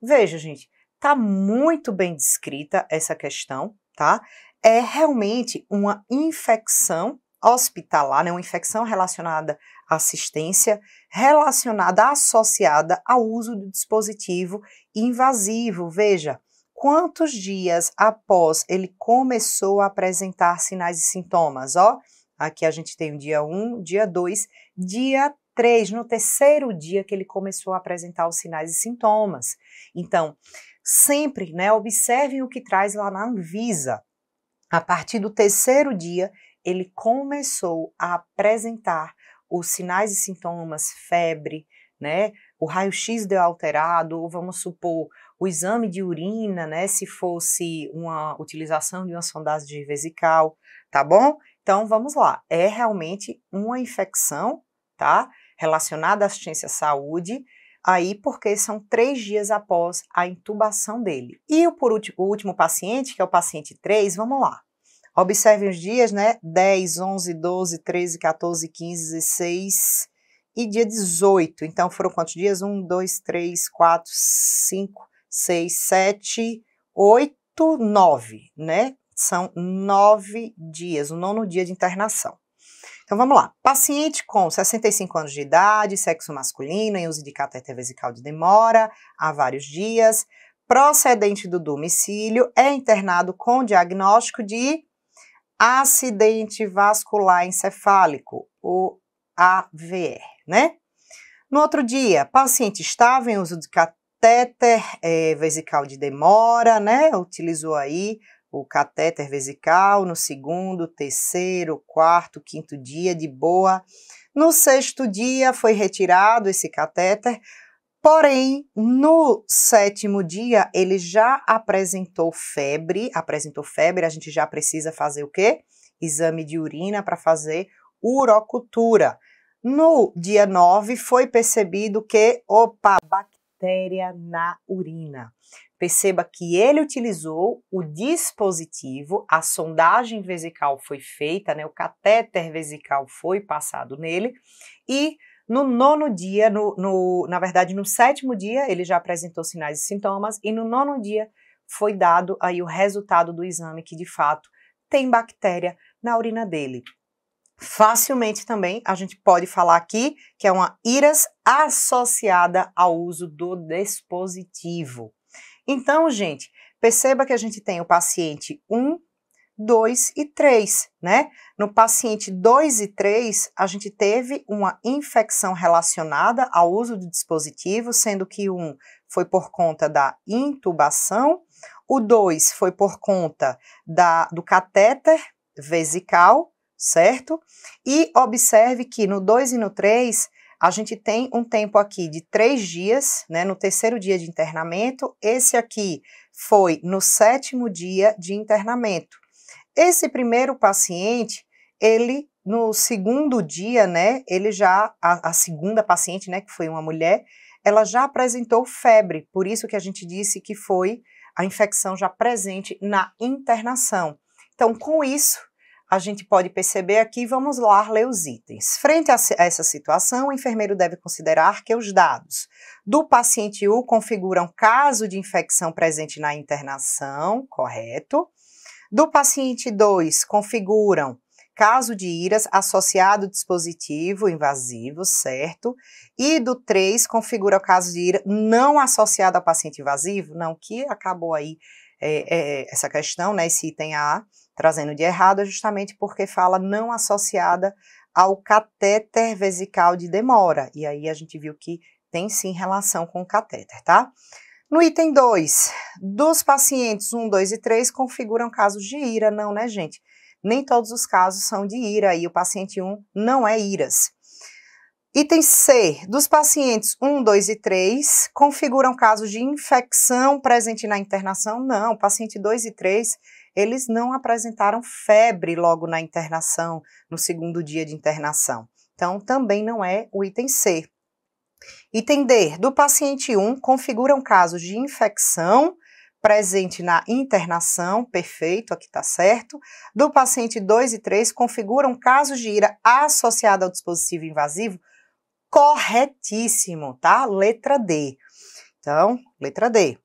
Veja, gente, tá muito bem descrita essa questão, tá? É realmente uma infecção hospitalar, né, uma infecção relacionada à assistência, relacionada, associada ao uso do dispositivo invasivo. Veja, quantos dias após ele começou a apresentar sinais e sintomas, ó, aqui a gente tem o dia 1, dia 2, dia 3, no terceiro dia que ele começou a apresentar os sinais e sintomas. Então, sempre, né, observem o que traz lá na Anvisa. A partir do terceiro dia, ele começou a apresentar os sinais e sintomas, febre, né? O raio-x deu alterado, ou vamos supor, o exame de urina, né? Se fosse uma utilização de uma sondagem vesical, tá bom? Então, vamos lá. É realmente uma infecção, tá? Relacionada à assistência à saúde, aí porque são 3 dias após a intubação dele. E o último paciente, que é o paciente 3, vamos lá. Observem os dias, né? 10, 11, 12, 13, 14, 15, 16 e dia 18. Então, foram quantos dias? 1, 2, 3, 4, 5, 6, 7, 8, 9, né? São 9 dias, o 9º dia de internação. Então, vamos lá. Paciente com 65 anos de idade, sexo masculino, em uso de catéter vesical de demora, há vários dias, procedente do domicílio, é internado com diagnóstico de acidente vascular encefálico, o AVE, né? No outro dia, paciente estava em uso de catéter vesical de demora, né? Utilizou aí o catéter vesical no 2º, 3º, 4º, 5º dia, de boa. No 6º dia, foi retirado esse catéter, porém, no 7º dia, ele já apresentou febre, a gente já precisa fazer o quê? Exame de urina para fazer urocultura. No dia 9, foi percebido que, bactéria na urina. Perceba que ele utilizou o dispositivo, a sondagem vesical foi feita, né? O catéter vesical foi passado nele e no 9º dia, na verdade no 7º dia, ele já apresentou sinais e sintomas e no 9º dia foi dado aí o resultado do exame que de fato tem bactéria na urina dele. Facilmente também a gente pode falar aqui que é uma IRAS associada ao uso do dispositivo. Então, gente, perceba que a gente tem o paciente 1, 2 e 3, né? No paciente 2 e 3, a gente teve uma infecção relacionada ao uso do dispositivo, sendo que 1 foi por conta da intubação, o 2 foi por conta do catéter vesical, certo? E observe que no 2 e no 3, a gente tem um tempo aqui de 3 dias, né? No terceiro dia de internamento, esse aqui foi no 7º dia de internamento. Esse primeiro paciente, ele no segundo dia, né, ele já, a segunda paciente, né, que foi uma mulher, ela já apresentou febre, por isso que a gente disse que foi a infecção já presente na internação. Então, com isso, a gente pode perceber aqui, vamos lá ler os itens. Frente a essa situação, o enfermeiro deve considerar que os dados do paciente U configuram caso de infecção presente na internação, correto? Do paciente 2, configuram caso de IRAS associado ao dispositivo invasivo, certo? E do 3, configura o caso de IRA não associado ao paciente invasivo, não, que acabou aí essa questão, né, esse item A, trazendo de errado, é justamente porque fala não associada ao catéter vesical de demora, e aí a gente viu que tem sim relação com o catéter, tá? No item 2, dos pacientes 1, 2 e 3 configuram casos de IRA, não, né, gente? Nem todos os casos são de IRA, e o paciente 1 não é IRAS. Item C, dos pacientes 1, 2 e 3 configuram casos de infecção presente na internação, não, paciente 2 e 3, eles não apresentaram febre logo na internação, no segundo dia de internação. Então, também não é o item C. Item D, do paciente 1, configuram casos de infecção presente na internação, perfeito, aqui está certo. Do paciente 2 e 3, configuram casos de IRA associado ao dispositivo invasivo, corretíssimo, tá? Letra D. Então, letra D.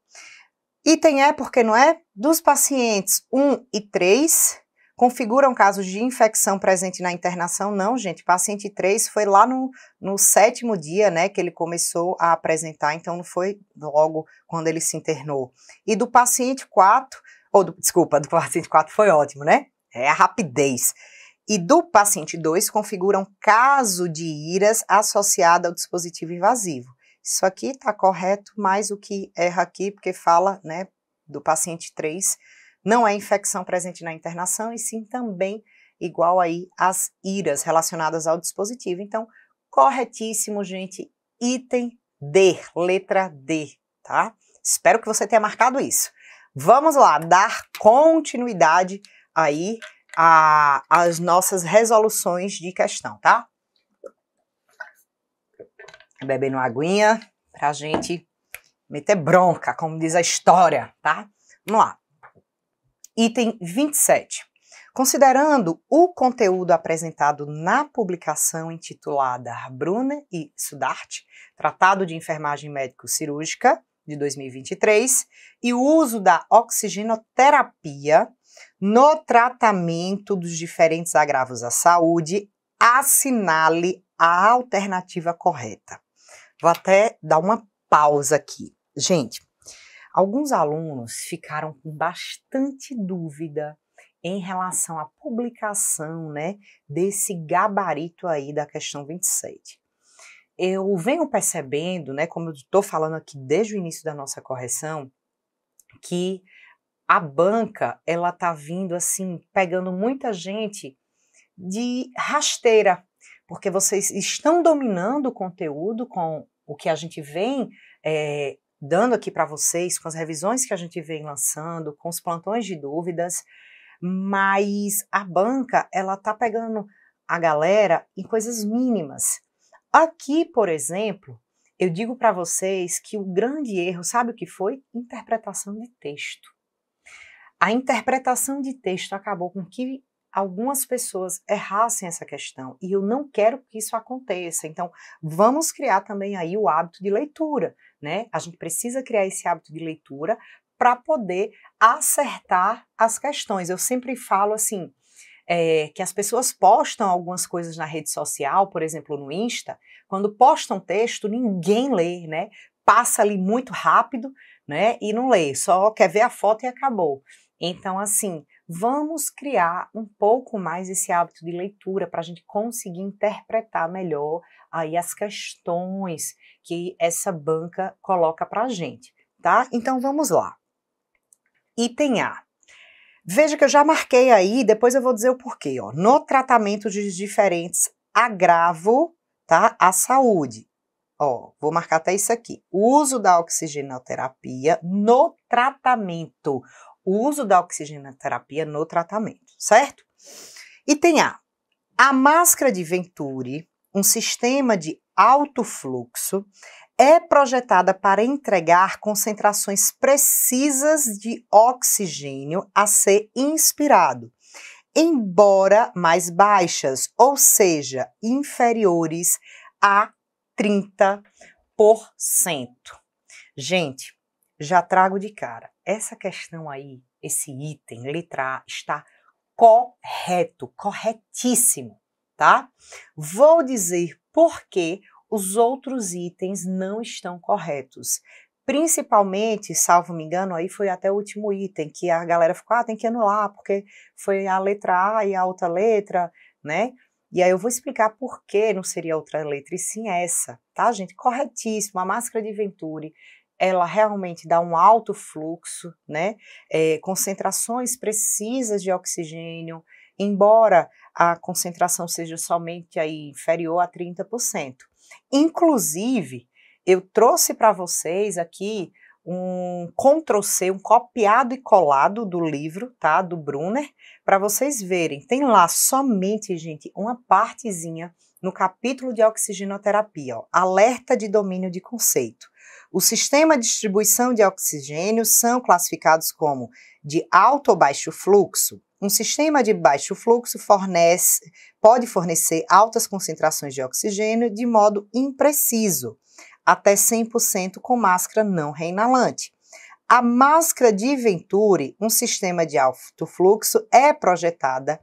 Item E, porque não é? Dos pacientes 1 e 3, configuram casos de infecção presente na internação? Não, gente. Paciente 3 foi lá no 7º dia, né, que ele começou a apresentar, então não foi logo quando ele se internou. E do paciente 4, desculpa, do paciente 4 foi ótimo, né? É a rapidez. E do paciente 2, configuram caso de IRAS associado ao dispositivo invasivo. Isso aqui está correto, mas o que erra aqui, porque fala, né, do paciente 3, não é infecção presente na internação, e sim também igual aí às IRAS relacionadas ao dispositivo. Então, corretíssimo, gente, item D, letra D, tá? Espero que você tenha marcado isso. Vamos lá, dar continuidade aí às nossas resoluções de questão, tá? Bebendo uma aguinha pra gente meter bronca, como diz a história, tá? Vamos lá. Item 27. Considerando o conteúdo apresentado na publicação intitulada Brunner e Sudart, Tratado de Enfermagem Médico-Cirúrgica, de 2023, e o uso da oxigenoterapia no tratamento dos diferentes agravos à saúde, assinale a alternativa correta. Vou até dar uma pausa aqui. Gente, alguns alunos ficaram com bastante dúvida em relação à publicação, né, desse gabarito aí da questão 27. Eu venho percebendo, né, como eu estou falando aqui desde o início da nossa correção, que a banca, ela tá vindo assim, pegando muita gente de rasteira, porque vocês estão dominando o conteúdo com o que a gente vem dando aqui para vocês, com as revisões que a gente vem lançando, com os plantões de dúvidas, mas a banca, ela tá pegando a galera em coisas mínimas. Aqui, por exemplo, eu digo para vocês que o grande erro, sabe o que foi? Interpretação de texto. A interpretação de texto acabou com que algumas pessoas errassem essa questão, e eu não quero que isso aconteça. Então, vamos criar também aí o hábito de leitura, né? A gente precisa criar esse hábito de leitura para poder acertar as questões. Eu sempre falo assim, que as pessoas postam algumas coisas na rede social, por exemplo, no Insta, quando postam texto, ninguém lê, né? Passa ali muito rápido, né? E não lê, só quer ver a foto e acabou. Então, assim, vamos criar um pouco mais esse hábito de leitura para a gente conseguir interpretar melhor aí as questões que essa banca coloca para a gente, tá? Então, vamos lá. Item A. Veja que eu já marquei aí, depois eu vou dizer o porquê, ó. No tratamento de diferentes agravo, tá, à saúde. Ó, vou marcar até isso aqui. O uso da oxigenoterapia no tratamento. O uso da oxigenoterapia no tratamento, certo? Item A. A máscara de Venturi, um sistema de alto fluxo, é projetada para entregar concentrações precisas de oxigênio a ser inspirado, embora mais baixas, ou seja, inferiores a 30%. Gente, já trago de cara, essa questão aí, esse item, letra A, está correto, corretíssimo, tá? Vou dizer por que os outros itens não estão corretos. Principalmente, salvo me engano, aí foi até o último item, que a galera ficou, tem que anular, porque foi a letra A e a outra letra, né? E aí eu vou explicar por que não seria outra letra, e sim essa, tá, gente? Corretíssimo, a máscara de Venturi, ela realmente dá um alto fluxo, né? Concentrações precisas de oxigênio, embora a concentração seja somente aí inferior a 30%. Inclusive, eu trouxe para vocês aqui um Ctrl+C, um copiado e colado do livro, tá, do Brunner, para vocês verem. Tem lá somente, gente, uma partezinha no capítulo de oxigenoterapia, ó, alerta de domínio de conceito. O sistema de distribuição de oxigênio são classificados como de alto ou baixo fluxo. Um sistema de baixo fluxo pode fornecer altas concentrações de oxigênio de modo impreciso, até 100% com máscara não reinalante. A máscara de Venturi, um sistema de alto fluxo, é projetada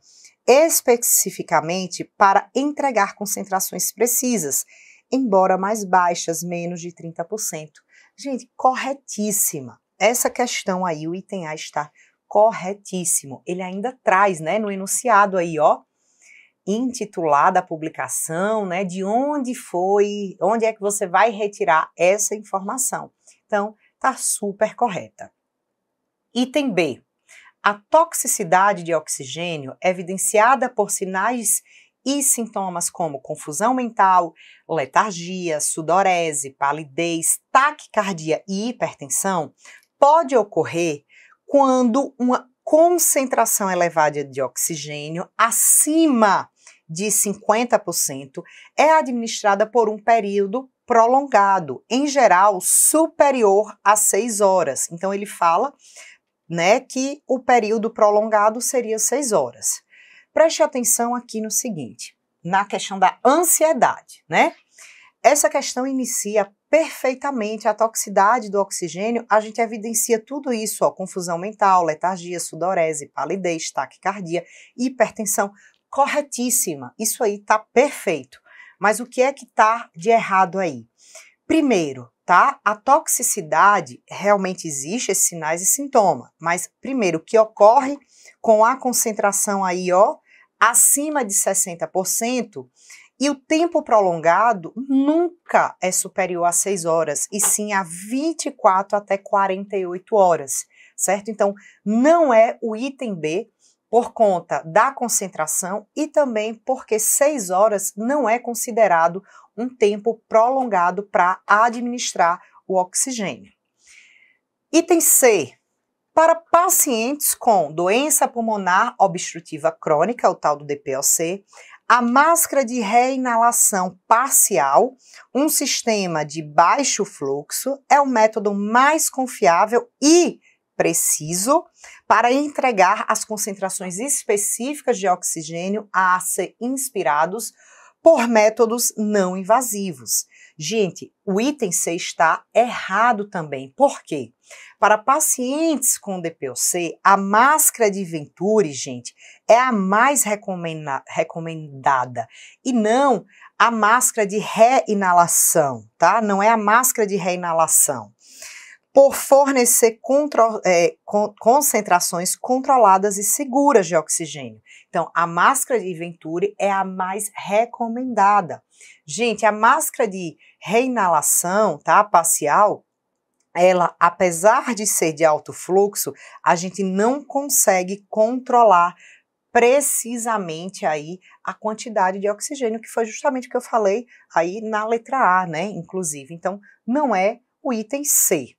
especificamente para entregar concentrações precisas, embora mais baixas, menos de 30%. Gente, corretíssima. Essa questão aí, o item A está corretíssimo. Ele ainda traz, né, no enunciado aí, ó, intitulada a publicação, né, de onde foi, onde é que você vai retirar essa informação. Então, tá super correta. Item B. A toxicidade de oxigênio é evidenciada por sinais e sintomas como confusão mental, letargia, sudorese, palidez, taquicardia e hipertensão pode ocorrer quando uma concentração elevada de oxigênio acima de 50% é administrada por um período prolongado, em geral superior a 6 horas. Então ele fala, né, que o período prolongado seria 6 horas. Preste atenção aqui no seguinte, na questão da ansiedade, né? Essa questão inicia perfeitamente a toxicidade do oxigênio, a gente evidencia tudo isso, ó, confusão mental, letargia, sudorese, palidez, taquicardia, hipertensão, corretíssima, isso aí tá perfeito. Mas o que é que tá de errado aí? Primeiro, tá? A toxicidade realmente existe, esses sinais e sintomas, mas primeiro, o que ocorre com a concentração aí, ó, acima de 60%, e o tempo prolongado nunca é superior a 6 horas, e sim a 24 até 48 horas, certo? Então, não é o item B por conta da concentração e também porque 6 horas não é considerado um tempo prolongado para administrar o oxigênio. Item C. Para pacientes com doença pulmonar obstrutiva crônica, o tal do DPOC, a máscara de reinalação parcial, um sistema de baixo fluxo, é o método mais confiável e preciso para entregar as concentrações específicas de oxigênio a ser inspirados por métodos não invasivos. Gente, o item C está errado também. Por quê? Para pacientes com DPOC, a máscara de Venturi, gente, é a mais recomendada e não a máscara de reinalação, tá? Não é a máscara de reinalação. Por fornecer concentrações controladas e seguras de oxigênio. Então, a máscara de Venturi é a mais recomendada. Gente, a máscara de reinalação, tá, parcial, ela, apesar de ser de alto fluxo, a gente não consegue controlar precisamente aí a quantidade de oxigênio, que foi justamente o que eu falei aí na letra A, né, inclusive. Então, não é o item C.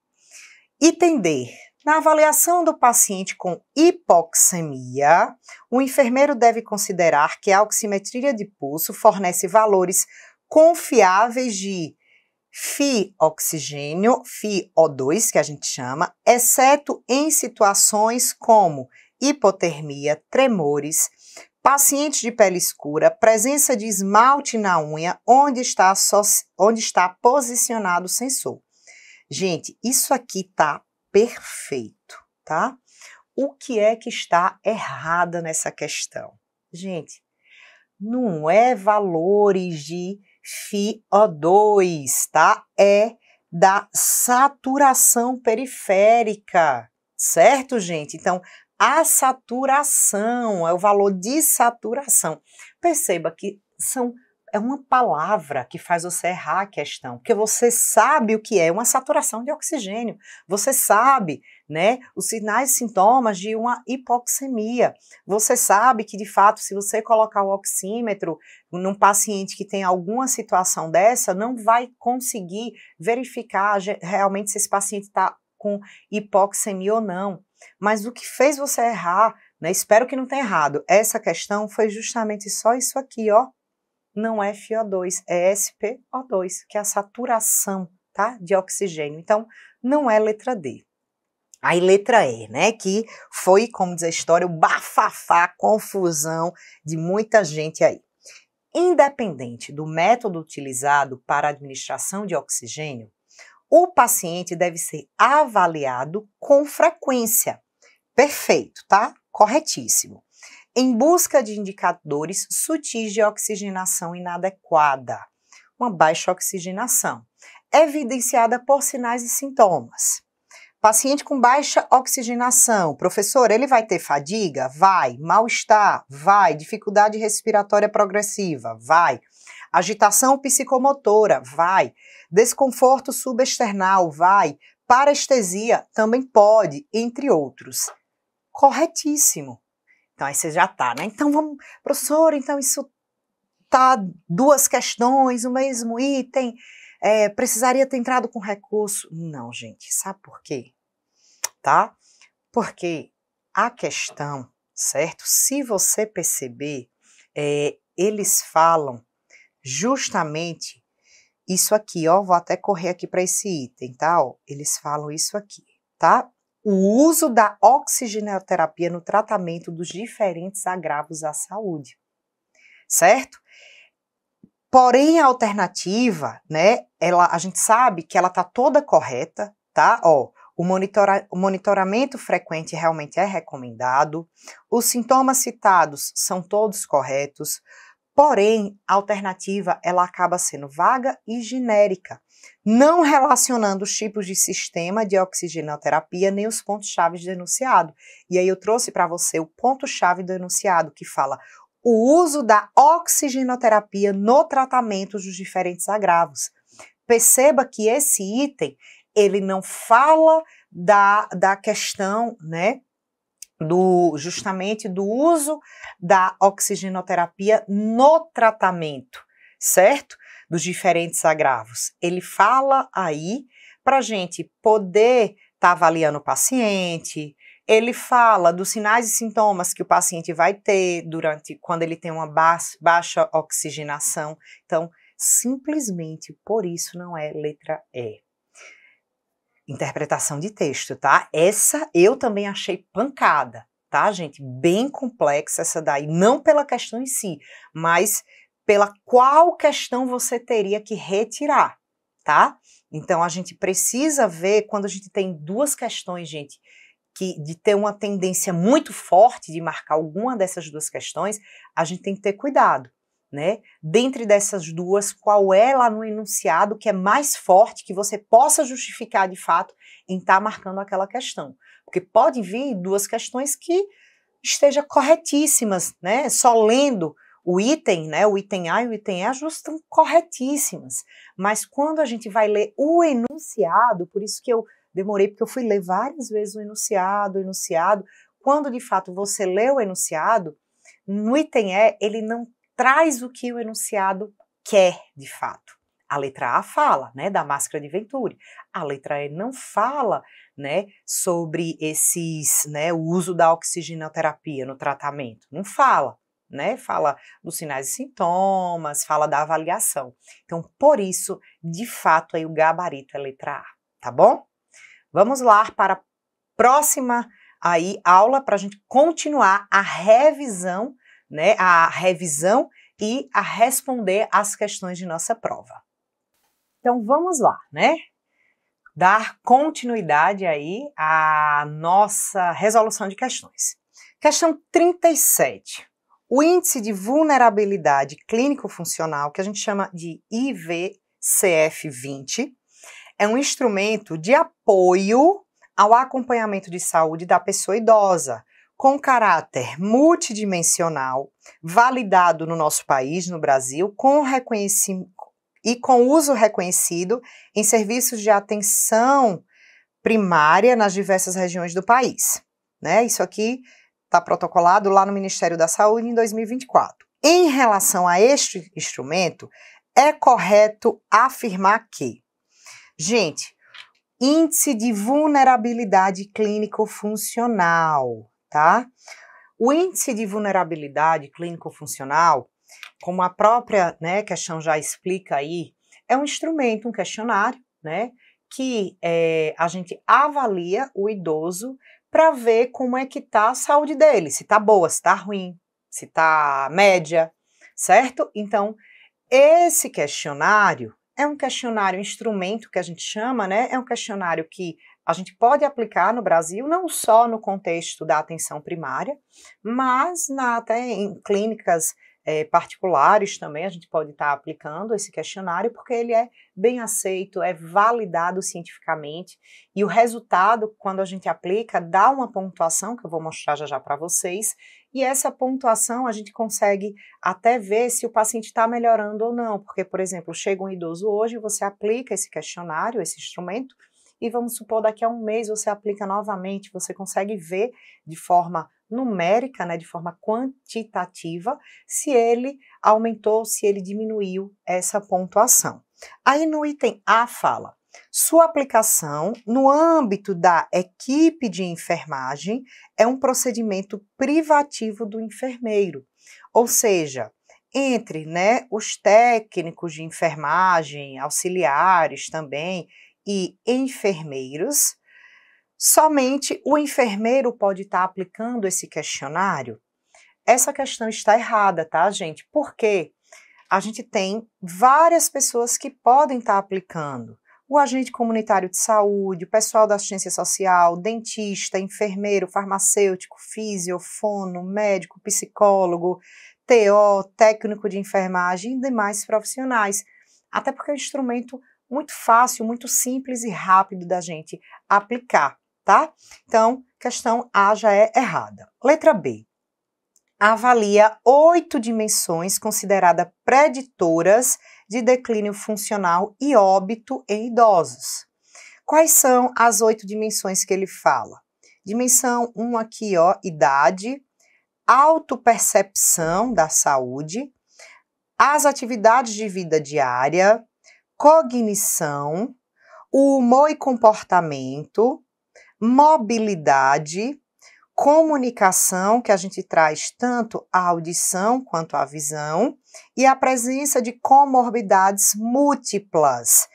Item D. Na avaliação do paciente com hipoxemia, o enfermeiro deve considerar que a oximetria de pulso fornece valores confiáveis de FiO2, FiO2, que a gente chama, exceto em situações como hipotermia, tremores, pacientes de pele escura, presença de esmalte na unha, onde está posicionado o sensor. Gente, isso aqui tá perfeito, tá? O que é que está errado nessa questão? Gente, não é valores de FiO2, tá? É da saturação periférica, certo, gente? Então, a saturação é o valor de saturação. Perceba que é uma palavra que faz você errar a questão, porque você sabe o que é uma saturação de oxigênio, você sabe, né, os sinais e sintomas de uma hipoxemia, você sabe que, de fato, se você colocar o oxímetro num paciente que tem alguma situação dessa, não vai conseguir verificar realmente se esse paciente está com hipoxemia ou não. Mas o que fez você errar, né, espero que não tenha errado, essa questão foi justamente só isso aqui, ó. Não é FiO2, é SpO2, que é a saturação, tá, de oxigênio. Então, não é letra D. Aí, letra E, né, que foi, como diz a história, o bafafá, confusão de muita gente aí. Independente do método utilizado para a administração de oxigênio, o paciente deve ser avaliado com frequência. Perfeito, tá? Corretíssimo. Em busca de indicadores sutis de oxigenação inadequada, uma baixa oxigenação, evidenciada por sinais e sintomas. Paciente com baixa oxigenação, professor, ele vai ter fadiga? Vai. Mal-estar? Vai. Dificuldade respiratória progressiva? Vai. Agitação psicomotora? Vai. Desconforto subesternal? Vai. Parestesia? Também pode, entre outros. Corretíssimo. Então, aí você já tá, né? Então, vamos, professor, então isso tá duas questões, o mesmo item, precisaria ter entrado com recurso. Não, gente, sabe por quê? Tá? Porque a questão, certo? Se você perceber, eles falam justamente isso aqui, ó, vou até correr aqui para esse item, tá? Ó, eles falam isso aqui, tá? O uso da oxigenoterapia no tratamento dos diferentes agravos à saúde, certo? Porém, a alternativa, né, a gente sabe que ela tá toda correta, tá? Ó, o monitoramento frequente realmente é recomendado, os sintomas citados são todos corretos, porém, a alternativa, ela acaba sendo vaga e genérica, não relacionando os tipos de sistema de oxigenoterapia nem os pontos-chave do enunciado. E aí eu trouxe para você o ponto-chave do enunciado, que fala o uso da oxigenoterapia no tratamento dos diferentes agravos. Perceba que esse item, ele não fala da questão, né, justamente do uso da oxigenoterapia no tratamento, certo? Dos diferentes agravos. Ele fala aí para a gente poder estar avaliando o paciente, ele fala dos sinais e sintomas que o paciente vai ter quando ele tem uma baixa oxigenação. Então, simplesmente por isso não é letra E. Interpretação de texto, tá? Essa eu também achei pancada, tá, gente? Bem complexa essa daí, não pela questão em si, mas pela qual questão você teria que retirar, tá? Então, a gente precisa ver, quando a gente tem duas questões, gente, de ter uma tendência muito forte de marcar alguma dessas duas questões, a gente tem que ter cuidado, né? Dentre dessas duas, qual é lá no enunciado que é mais forte, que você possa justificar de fato em estar marcando aquela questão. Porque pode vir duas questões que estejam corretíssimas, né? Só lendo o item, né? O item A e o item E estão corretíssimas. Mas quando a gente vai ler o enunciado, por isso que eu demorei, porque eu fui ler várias vezes o enunciado. Quando de fato você lê o enunciado, no item E, ele não traz o que o enunciado quer de fato. A letra A fala, né, da máscara de Venturi. A letra E não fala, né, sobre o uso da oxigenoterapia no tratamento. Não fala, né? Fala dos sinais e sintomas, fala da avaliação. Então, por isso, de fato, aí o gabarito é letra A, tá bom? Vamos lá para a próxima aí aula para a gente continuar a revisão, né? A revisão e a responder as questões de nossa prova. Então vamos lá, né? Dar continuidade aí à nossa resolução de questões. Questão 37. O índice de vulnerabilidade clínico-funcional, que a gente chama de IVCF-20, é um instrumento de apoio ao acompanhamento de saúde da pessoa idosa, com caráter multidimensional, validado no nosso país, no Brasil, com uso reconhecido em serviços de atenção primária nas diversas regiões do país, né? Isso aqui está protocolado lá no Ministério da Saúde em 2024. Em relação a este instrumento, é correto afirmar que, gente, índice de vulnerabilidade clínico-funcional, tá? O índice de vulnerabilidade clínico-funcional, como a própria, né, questão já explica aí, é um instrumento, um questionário, né, que a gente avalia o idoso para ver como é que está a saúde dele, se está boa, se está ruim, se está média, certo? Então, esse questionário é um questionário instrumento que a gente chama, né? É um questionário que a gente pode aplicar no Brasil, não só no contexto da atenção primária, mas até em clínicas particulares também a gente pode estar aplicando esse questionário, porque ele é bem aceito, é validado cientificamente, e o resultado, quando a gente aplica, dá uma pontuação, que eu vou mostrar já já para vocês, e essa pontuação a gente consegue até ver se o paciente está melhorando ou não, porque, por exemplo, chega um idoso hoje, você aplica esse questionário, esse instrumento, e vamos supor, daqui a um mês você aplica novamente, você consegue ver de forma numérica, né, de forma quantitativa, se ele aumentou, se ele diminuiu essa pontuação. Aí no item A fala, sua aplicação no âmbito da equipe de enfermagem é um procedimento privativo do enfermeiro, ou seja, entre, né, os técnicos de enfermagem, auxiliares também, e enfermeiros, somente o enfermeiro pode estar aplicando esse questionário? Essa questão está errada, tá, gente? Porque a gente tem várias pessoas que podem estar aplicando. O agente comunitário de saúde, o pessoal da assistência social, dentista, enfermeiro, farmacêutico, físio, fono, médico, psicólogo, TO, técnico de enfermagem e demais profissionais. Até porque é um instrumento muito fácil, muito simples e rápido da gente aplicar, tá? Então, questão A já é errada. Letra B. Avalia 8 dimensões consideradas preditoras de declínio funcional e óbito em idosos. Quais são as 8 dimensões que ele fala? Dimensão 1 aqui, ó, idade, autopercepção da saúde, as atividades de vida diária, cognição, o humor e comportamento, mobilidade, comunicação, que a gente traz tanto a audição quanto a visão, e a presença de comorbidades múltiplas,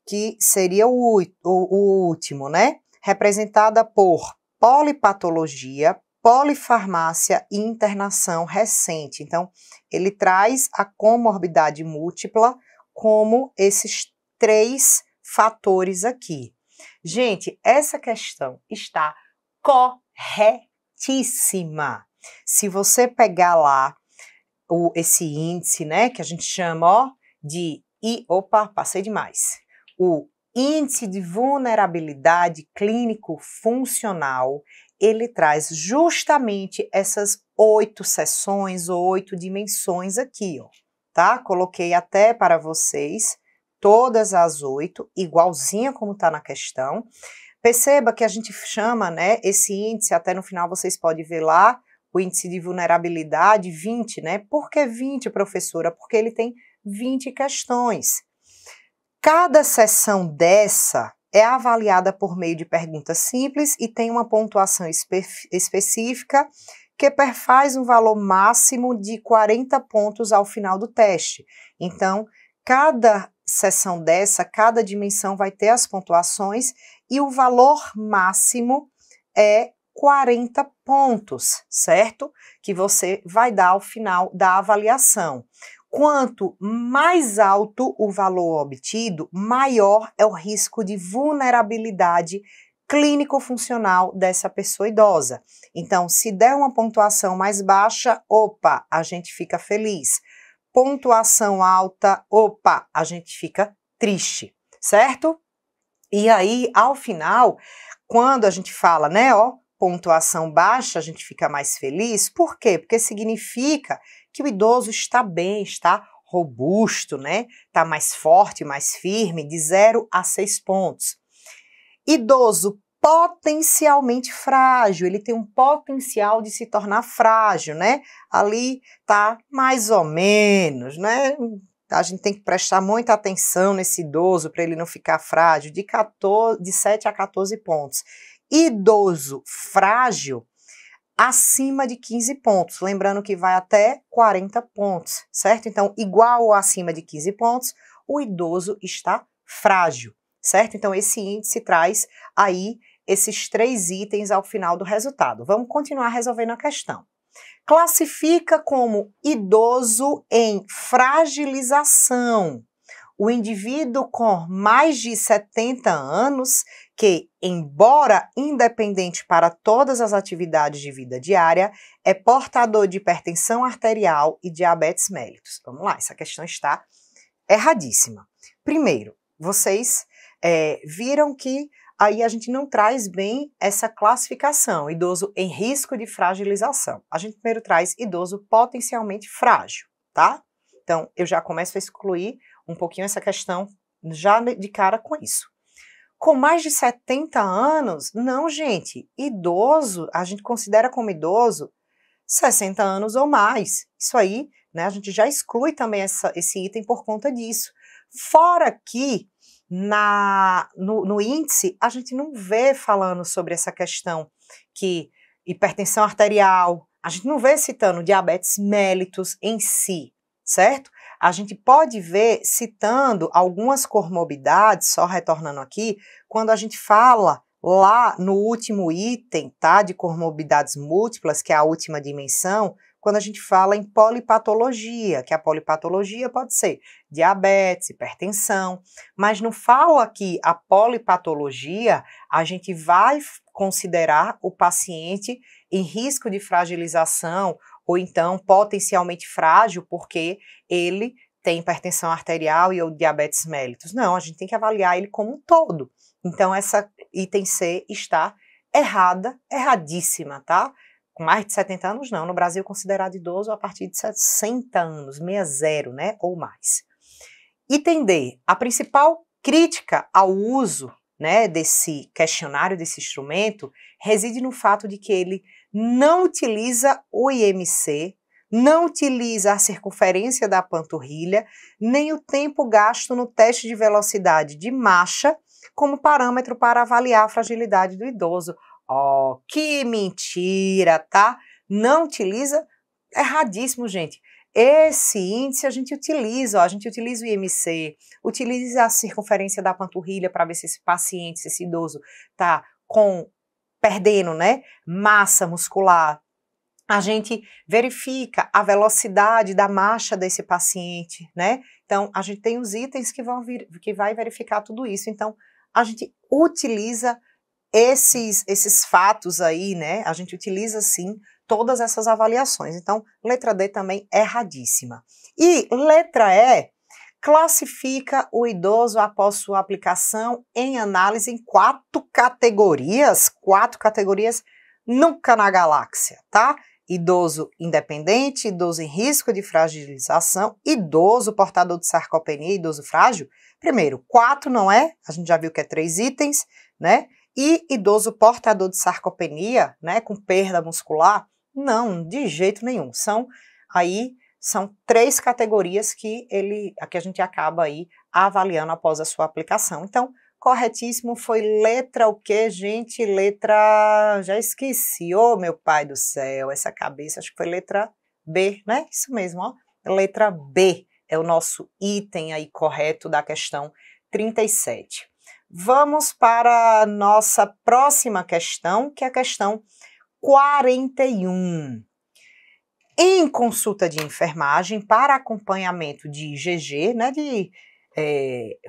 que seria o último, né? Representada por polipatologia, polifarmácia e internação recente. Então, ele traz a comorbidade múltipla como esses 3 fatores aqui. Gente, essa questão está corretíssima. Se você pegar lá esse índice, né, que a gente chama, ó, de... Opa, passei demais. O índice de vulnerabilidade clínico-funcional, ele traz justamente essas 8 seções ou 8 dimensões aqui, ó, tá? Coloquei até para vocês todas as 8, igualzinha como está na questão. Perceba que a gente chama, né, esse índice, até no final vocês podem ver lá, o índice de vulnerabilidade 20, né? Por que 20, professora? Porque ele tem 20 questões. Cada seção dessa é avaliada por meio de perguntas simples e tem uma pontuação específica que perfaz um valor máximo de 40 pontos ao final do teste. Então, cada seção dessa, cada dimensão vai ter as pontuações e o valor máximo é 40 pontos, certo? Que você vai dar ao final da avaliação. Quanto mais alto o valor obtido, maior é o risco de vulnerabilidade clínico-funcional dessa pessoa idosa. Então, se der uma pontuação mais baixa, opa, a gente fica feliz. Pontuação alta, opa, a gente fica triste, certo? E aí, ao final, quando a gente fala, né, ó, pontuação baixa, a gente fica mais feliz. Por quê? Porque significa que o idoso está bem, está robusto, né? Está mais forte, mais firme, de 0 a 6 pontos. Idoso potencialmente frágil, ele tem um potencial de se tornar frágil, né? Ali tá mais ou menos, né? A gente tem que prestar muita atenção nesse idoso para ele não ficar frágil, de 7 a 14 pontos. Idoso frágil, acima de 15 pontos, lembrando que vai até 40 pontos, certo? Então, igual ou acima de 15 pontos, o idoso está frágil, certo? Então, esse índice traz aí esses 3 itens ao final do resultado. Vamos continuar resolvendo a questão. Classifica como idoso em fragilização o indivíduo com mais de 70 anos que, embora independente para todas as atividades de vida diária, é portador de hipertensão arterial e diabetes mellitus. Vamos lá, essa questão está erradíssima. Primeiro, vocês viram que aí a gente não traz bem essa classificação, idoso em risco de fragilização. A gente primeiro traz idoso potencialmente frágil, tá? Então, eu já começo a excluir um pouquinho essa questão já de cara com isso. Com mais de 70 anos, não, gente, idoso, a gente considera como idoso 60 anos ou mais. Isso aí, né, a gente já exclui também esse item por conta disso. Fora que, no índice, a gente não vê falando sobre essa questão que hipertensão arterial, a gente não vê citando diabetes mellitus em si, certo? A gente pode ver citando algumas comorbidades, só retornando aqui, quando a gente fala lá no último item, tá, de comorbidades múltiplas, que é a última dimensão, quando a gente fala em polipatologia, que a polipatologia pode ser diabetes, hipertensão, mas não fala que a polipatologia, a gente vai considerar o paciente em risco de fragilização ou então potencialmente frágil porque ele tem hipertensão arterial e ou diabetes mellitus. Não, a gente tem que avaliar ele como um todo. Então, essa item C está erradíssima, tá? Com mais de 70 anos, não. No Brasil, considerado idoso a partir de 60 anos, 60, né, ou mais. Item D, a principal crítica ao uso, né, desse questionário, desse instrumento, reside no fato de que ele não utiliza o IMC, não utiliza a circunferência da panturrilha, nem o tempo gasto no teste de velocidade de marcha como parâmetro para avaliar a fragilidade do idoso. Oh, que mentira, tá? Não utiliza? Erradíssimo, gente. Esse índice a gente utiliza, ó, a gente utiliza o IMC, utiliza a circunferência da panturrilha para ver se esse paciente, se esse idoso tá perdendo, né, massa muscular. a gente verifica a velocidade da marcha desse paciente, né? Então, a gente tem os itens que vai verificar tudo isso. Então, a gente utiliza esses fatos aí, né? A gente utiliza, sim, todas essas avaliações. Então, letra D também erradíssima. E letra E classifica o idoso após sua aplicação em análise em 4 categorias, nunca na galáxia, tá? Idoso independente, idoso em risco de fragilização, idoso portador de sarcopenia, idoso frágil. Primeiro, 4 não é? A gente já viu que é 3 itens, né? E idoso portador de sarcopenia, né, com perda muscular? Não, de jeito nenhum. São 3 categorias que a gente acaba aí avaliando após a sua aplicação. Então, corretíssimo foi letra o quê, gente? Letra... já esqueci, ô meu pai do céu, essa cabeça, acho que foi letra B, né? Isso mesmo, ó. Letra B é o nosso item aí correto da questão 37. Vamos para a nossa próxima questão, que é a questão 41. Em consulta de enfermagem para acompanhamento de GG, né, de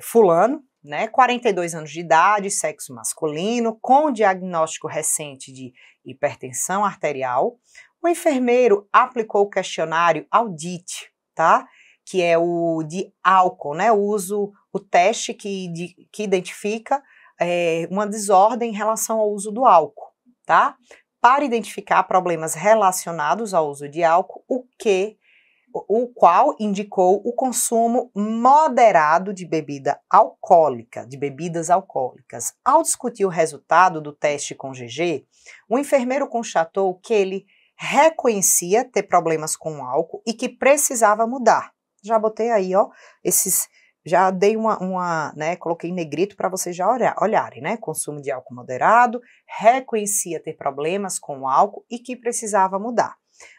fulano, né, 42 anos de idade, sexo masculino, com diagnóstico recente de hipertensão arterial, o enfermeiro aplicou o questionário AUDIT, tá? Que é o de álcool, né? O teste que identifica uma desordem em relação ao uso do álcool, tá? Para identificar problemas relacionados ao uso de álcool, o qual indicou o consumo moderado de bebidas alcoólicas. Ao discutir o resultado do teste com GG, o enfermeiro constatou que ele reconhecia ter problemas com o álcool e que precisava mudar. Já botei aí, ó, já dei né, coloquei em negrito para vocês já olharem, né, consumo de álcool moderado, reconhecia ter problemas com o álcool e que precisava mudar.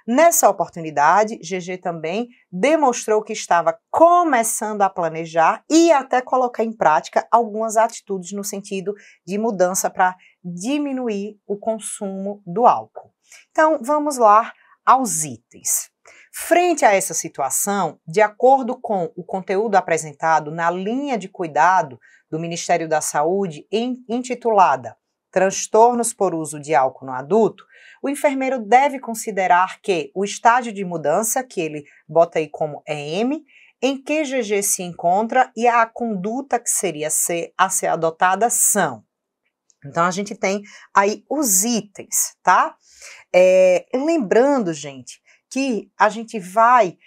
Nessa oportunidade, GG também demonstrou que estava começando a planejar e até colocar em prática algumas atitudes no sentido de mudança para diminuir o consumo do álcool. Então, vamos lá aos itens. Frente a essa situação, de acordo com o conteúdo apresentado na linha de cuidado do Ministério da Saúde, intitulada Transtornos por uso de álcool no adulto, o enfermeiro deve considerar que o estágio de mudança, que ele bota aí como EM, em que GG se encontra e a conduta que seria a ser adotada são. Então, a gente tem aí os itens, tá? Lembrando, gente, que a gente vai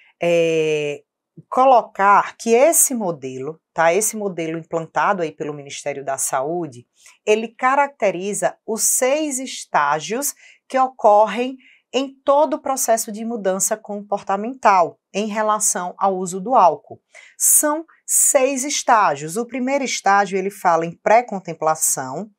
colocar que esse modelo, tá? Esse modelo implantado aí pelo Ministério da Saúde, ele caracteriza os 6 estágios que ocorrem em todo o processo de mudança comportamental em relação ao uso do álcool. São 6 estágios. O primeiro estágio, ele fala em pré-contemplação,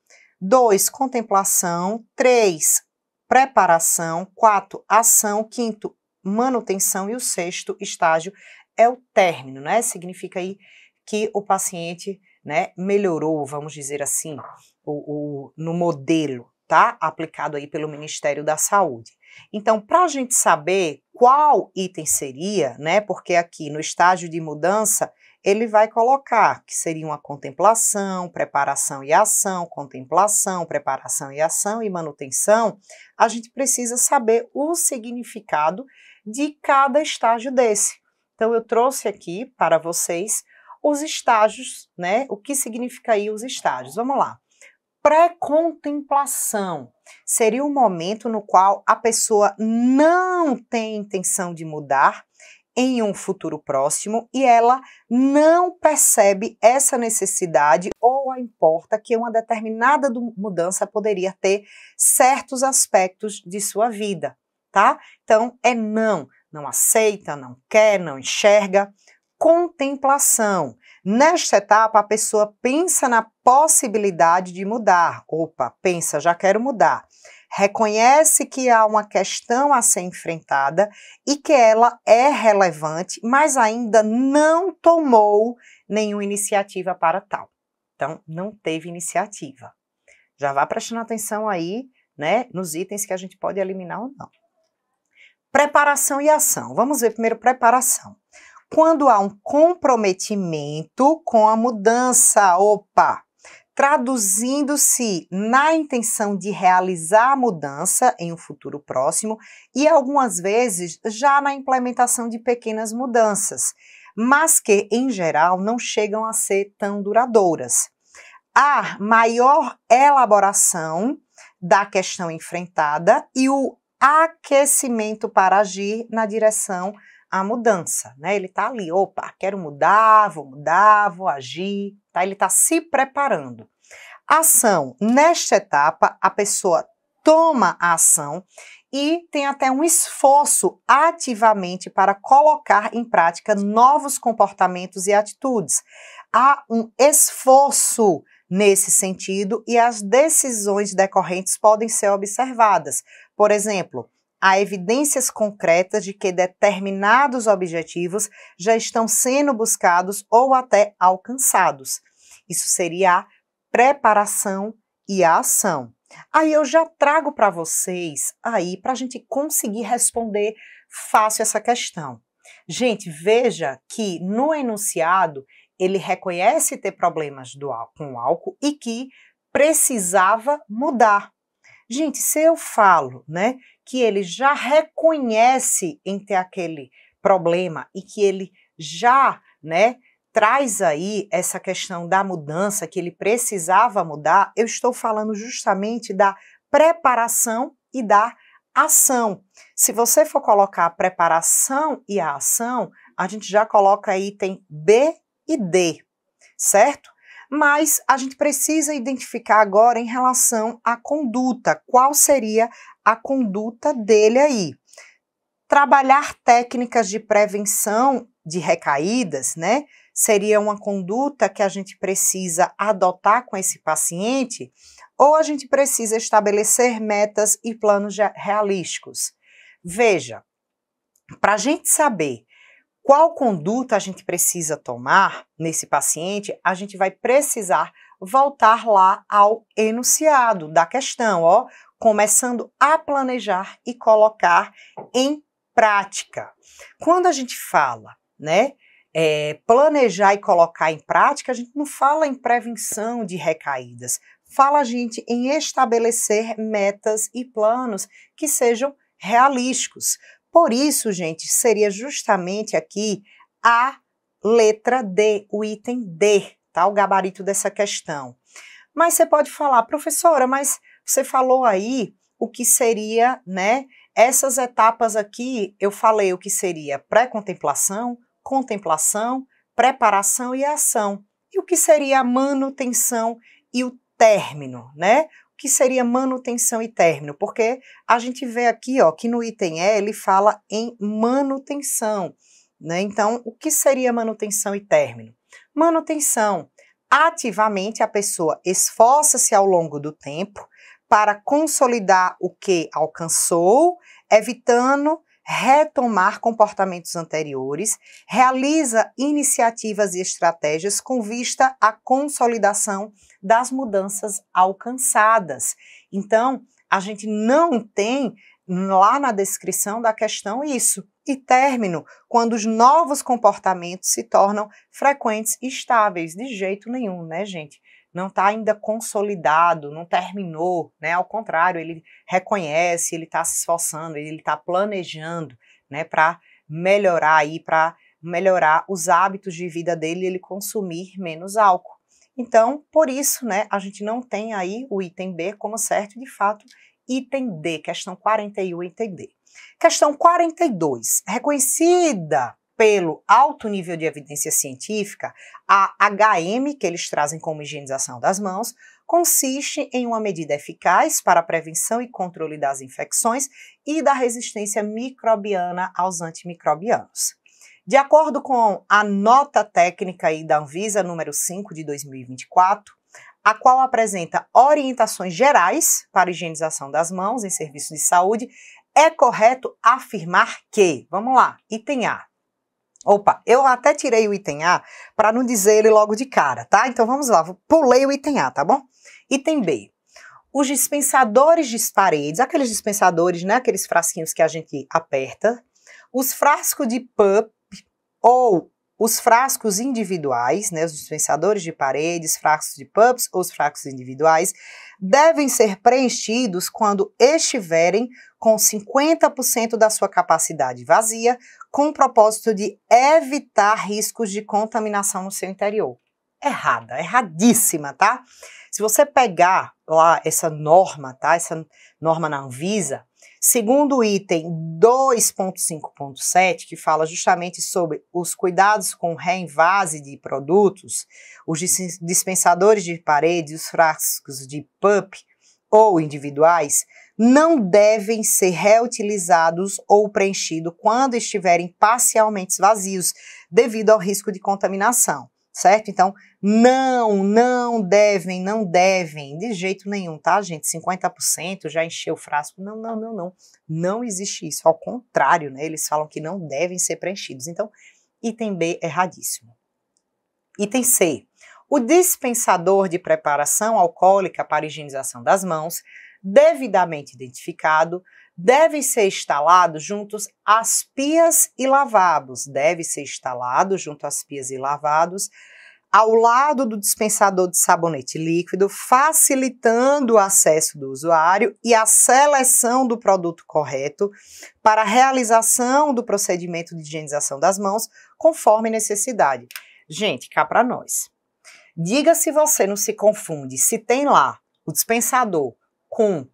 2, contemplação, 3, preparação, 4, ação, 5, manutenção e o 6º estágio é o término, né? Significa aí que o paciente, né, melhorou, vamos dizer assim, no modelo, tá? Aplicado aí pelo Ministério da Saúde. Então, para a gente saber qual item seria, né? Porque aqui no estágio de mudança, ele vai colocar que seria uma contemplação, preparação e ação, contemplação, preparação e ação e manutenção. A gente precisa saber o significado de cada estágio desse. Então, eu trouxe aqui para vocês os estágios, né? O que significa aí os estágios? Vamos lá. Pré-contemplação seria o momento no qual a pessoa não tem intenção de mudar em um futuro próximo e ela não percebe essa necessidade ou a importa que uma determinada mudança poderia ter certos aspectos de sua vida, tá? Então, não aceita, não quer, não enxerga. Contemplação. Nesta etapa, a pessoa pensa na possibilidade de mudar. Opa, pensa, já quero mudar. Reconhece que há uma questão a ser enfrentada e que ela é relevante, mas ainda não tomou nenhuma iniciativa para tal. Então, não teve iniciativa. Já vá prestando atenção aí, né, nos itens que a gente pode eliminar ou não. Preparação e ação. Vamos ver primeiro preparação. Quando há um comprometimento com a mudança, traduzindo-se na intenção de realizar a mudança em um futuro próximo e algumas vezes já na implementação de pequenas mudanças, mas que em geral não chegam a ser tão duradouras. Há maior elaboração da questão enfrentada e o aquecimento para agir na direção à mudança, né? Ele está ali, quero mudar, vou agir, tá? Ele está se preparando. Ação, nesta etapa, a pessoa toma a ação e tem até um esforço ativamente para colocar em prática novos comportamentos e atitudes. Há um esforço nesse sentido e as decisões decorrentes podem ser observadas. Por exemplo, há evidências concretas de que determinados objetivos já estão sendo buscados ou até alcançados. Isso seria a preparação e a ação. Aí eu já trago para vocês aí para a gente conseguir responder fácil essa questão. Gente, veja que no enunciado ele reconhece ter problemas com o álcool e que precisava mudar. Gente, se eu falo, né, que ele já reconhece em ter aquele problema e que ele já, né, traz aí essa questão da mudança, que ele precisava mudar, eu estou falando justamente da preparação e da ação. Se você for colocar a preparação e a ação, a gente já coloca item B e D, certo? Mas a gente precisa identificar agora em relação à conduta. Qual seria a conduta dele aí? Trabalhar técnicas de prevenção de recaídas, né? Seria uma conduta que a gente precisa adotar com esse paciente, ou a gente precisa estabelecer metas e planos realísticos. Veja, para a gente saber qual conduta a gente precisa tomar nesse paciente, a gente vai precisar voltar lá ao enunciado da questão, começando a planejar e colocar em prática. Quando a gente fala, né, planejar e colocar em prática, a gente não fala em prevenção de recaídas, fala a gente em estabelecer metas e planos que sejam realísticos. Por isso, gente, seria justamente aqui a letra D, o item D, tá? O gabarito dessa questão. Mas você pode falar, professora, mas você falou aí o que seria, né? Essas etapas aqui, eu falei o que seria pré-contemplação, contemplação, preparação e ação. E o que seria a manutenção e o término, né? Que seria manutenção e término, porque a gente vê aqui, que no item E ele fala em manutenção, né? Então, o que seria manutenção e término? Manutenção, ativamente a pessoa esforça-se ao longo do tempo para consolidar o que alcançou, evitando retomar comportamentos anteriores, realiza iniciativas e estratégias com vista à consolidação das mudanças alcançadas. Então, a gente não tem lá na descrição da questão isso. E término, quando os novos comportamentos se tornam frequentes e estáveis. De jeito nenhum, né, gente? Não está ainda consolidado, não terminou, né? Ao contrário, ele reconhece, ele está se esforçando, ele está planejando, né, para melhorar aí, para melhorar os hábitos de vida dele e ele consumir menos álcool. Então, por isso, né, a gente não tem aí o item B como certo, de fato, item D, questão 41, item D. Questão 42, reconhecida pelo alto nível de evidência científica, a HM, que eles trazem como higienização das mãos, consiste em uma medida eficaz para a prevenção e controle das infecções e da resistência microbiana aos antimicrobianos. De acordo com a nota técnica aí da Anvisa número 5 de 2024, a qual apresenta orientações gerais para a higienização das mãos em serviços de saúde, é correto afirmar que, vamos lá, item A. Eu até tirei o item A para não dizer ele logo de cara, tá? Então vamos lá, pulei o item A, tá bom? Item B. Os dispensadores de paredes, aqueles dispensadores, né, aqueles frasquinhos que a gente aperta, os frascos de PUP ou os frascos individuais, né, os dispensadores de paredes, frascos de PUPs ou os frascos individuais, devem ser preenchidos quando estiverem com 50% da sua capacidade vazia, com o propósito de evitar riscos de contaminação no seu interior. Errada, erradíssima, tá? Se você pegar lá essa norma, tá? Essa norma na Anvisa, segundo o item 2.5.7, que fala justamente sobre os cuidados com o reenvase de produtos, os dispensadores de parede, os frascos de PUP ou individuais, não devem ser reutilizados ou preenchidos quando estiverem parcialmente vazios, devido ao risco de contaminação. Certo? Então, não devem, de jeito nenhum, tá, gente? 50% já encheu o frasco. Não. Não existe isso. Ao contrário, né? Eles falam que não devem ser preenchidos. Então, item B, erradíssimo. Item C. O dispensador de preparação alcoólica para higienização das mãos, devidamente identificado, deve ser instalado juntos às pias e lavabos. Deve ser instalado junto às pias e lavados, ao lado do dispensador de sabonete líquido, facilitando o acesso do usuário e a seleção do produto correto para a realização do procedimento de higienização das mãos, conforme necessidade. Gente, cá para nós. Diga se você não se confunde, se tem lá o dispensador com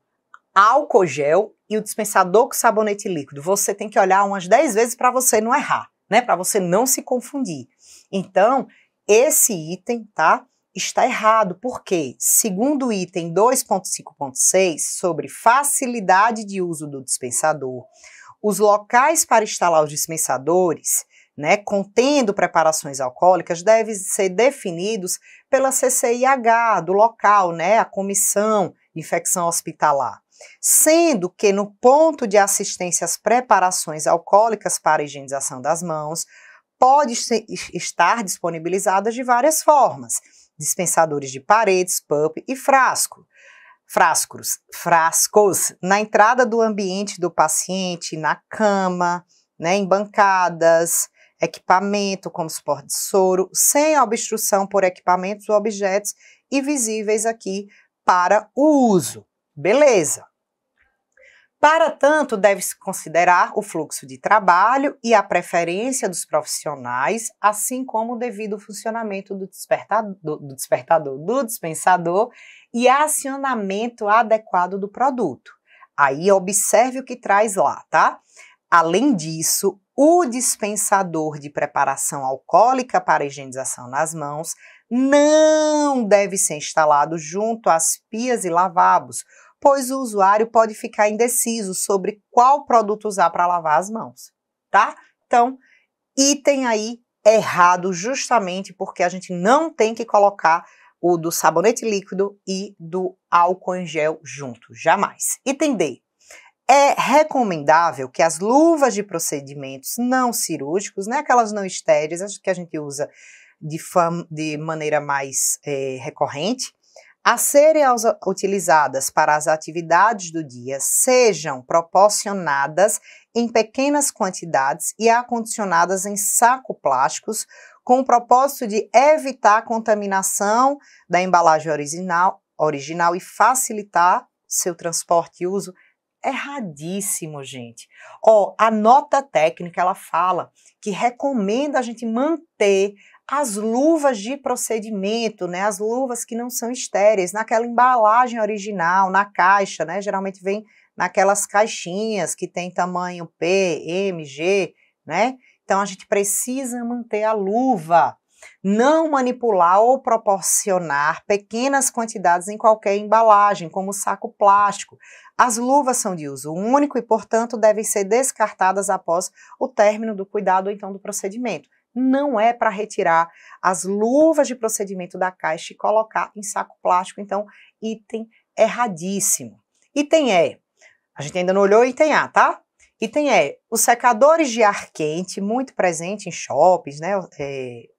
álcool gel e o dispensador com sabonete líquido. Você tem que olhar umas 10 vezes para você não errar, né? Para você não se confundir. Então, esse item, tá? Está errado. Por quê? Segundo o item 2.5.6, sobre facilidade de uso do dispensador, os locais para instalar os dispensadores, né, contendo preparações alcoólicas, devem ser definidos pela CCIH do local, né, a Comissão de Infecção Hospitalar. Sendo que no ponto de assistência às preparações alcoólicas para a higienização das mãos, pode estar disponibilizadas de várias formas. Dispensadores de paredes, PUP e frascos na entrada do ambiente do paciente, na cama, né, em bancadas, equipamento como suporte de soro, sem obstrução por equipamentos ou objetos e visíveis aqui para o uso. Beleza. Para tanto, deve-se considerar o fluxo de trabalho e a preferência dos profissionais, assim como o devido funcionamento do dispensador e acionamento adequado do produto. Aí, observe o que traz lá, tá? Além disso, o dispensador de preparação alcoólica para a higienização nas mãos não deve ser instalado junto às pias e lavabos, pois o usuário pode ficar indeciso sobre qual produto usar para lavar as mãos, tá? Então, item aí errado justamente porque a gente não tem que colocar o do sabonete líquido e do álcool em gel junto, jamais. Item D. É recomendável que as luvas de procedimentos não cirúrgicos, né, aquelas não estéreis, as que a gente usa de maneira mais recorrente, a serem utilizadas para as atividades do dia, sejam proporcionadas em pequenas quantidades e acondicionadas em sacos plásticos, com o propósito de evitar a contaminação da embalagem original e facilitar seu transporte e uso. Erradíssimo, gente. A nota técnica, ela fala que recomenda a gente manter as luvas de procedimento, né, as luvas que não são estéreis, naquela embalagem original, na caixa, né, geralmente vem naquelas caixinhas que tem tamanho P, M, G, né, então a gente precisa manter a luva, não manipular ou proporcionar pequenas quantidades em qualquer embalagem, como saco plástico. As luvas são de uso único e, portanto, devem ser descartadas após o término do cuidado ou então do procedimento. Não é para retirar as luvas de procedimento da caixa e colocar em saco plástico, então, item erradíssimo. Item E, a gente ainda não olhou o item A, tá? Item E, os secadores de ar quente, muito presente em shoppings, né?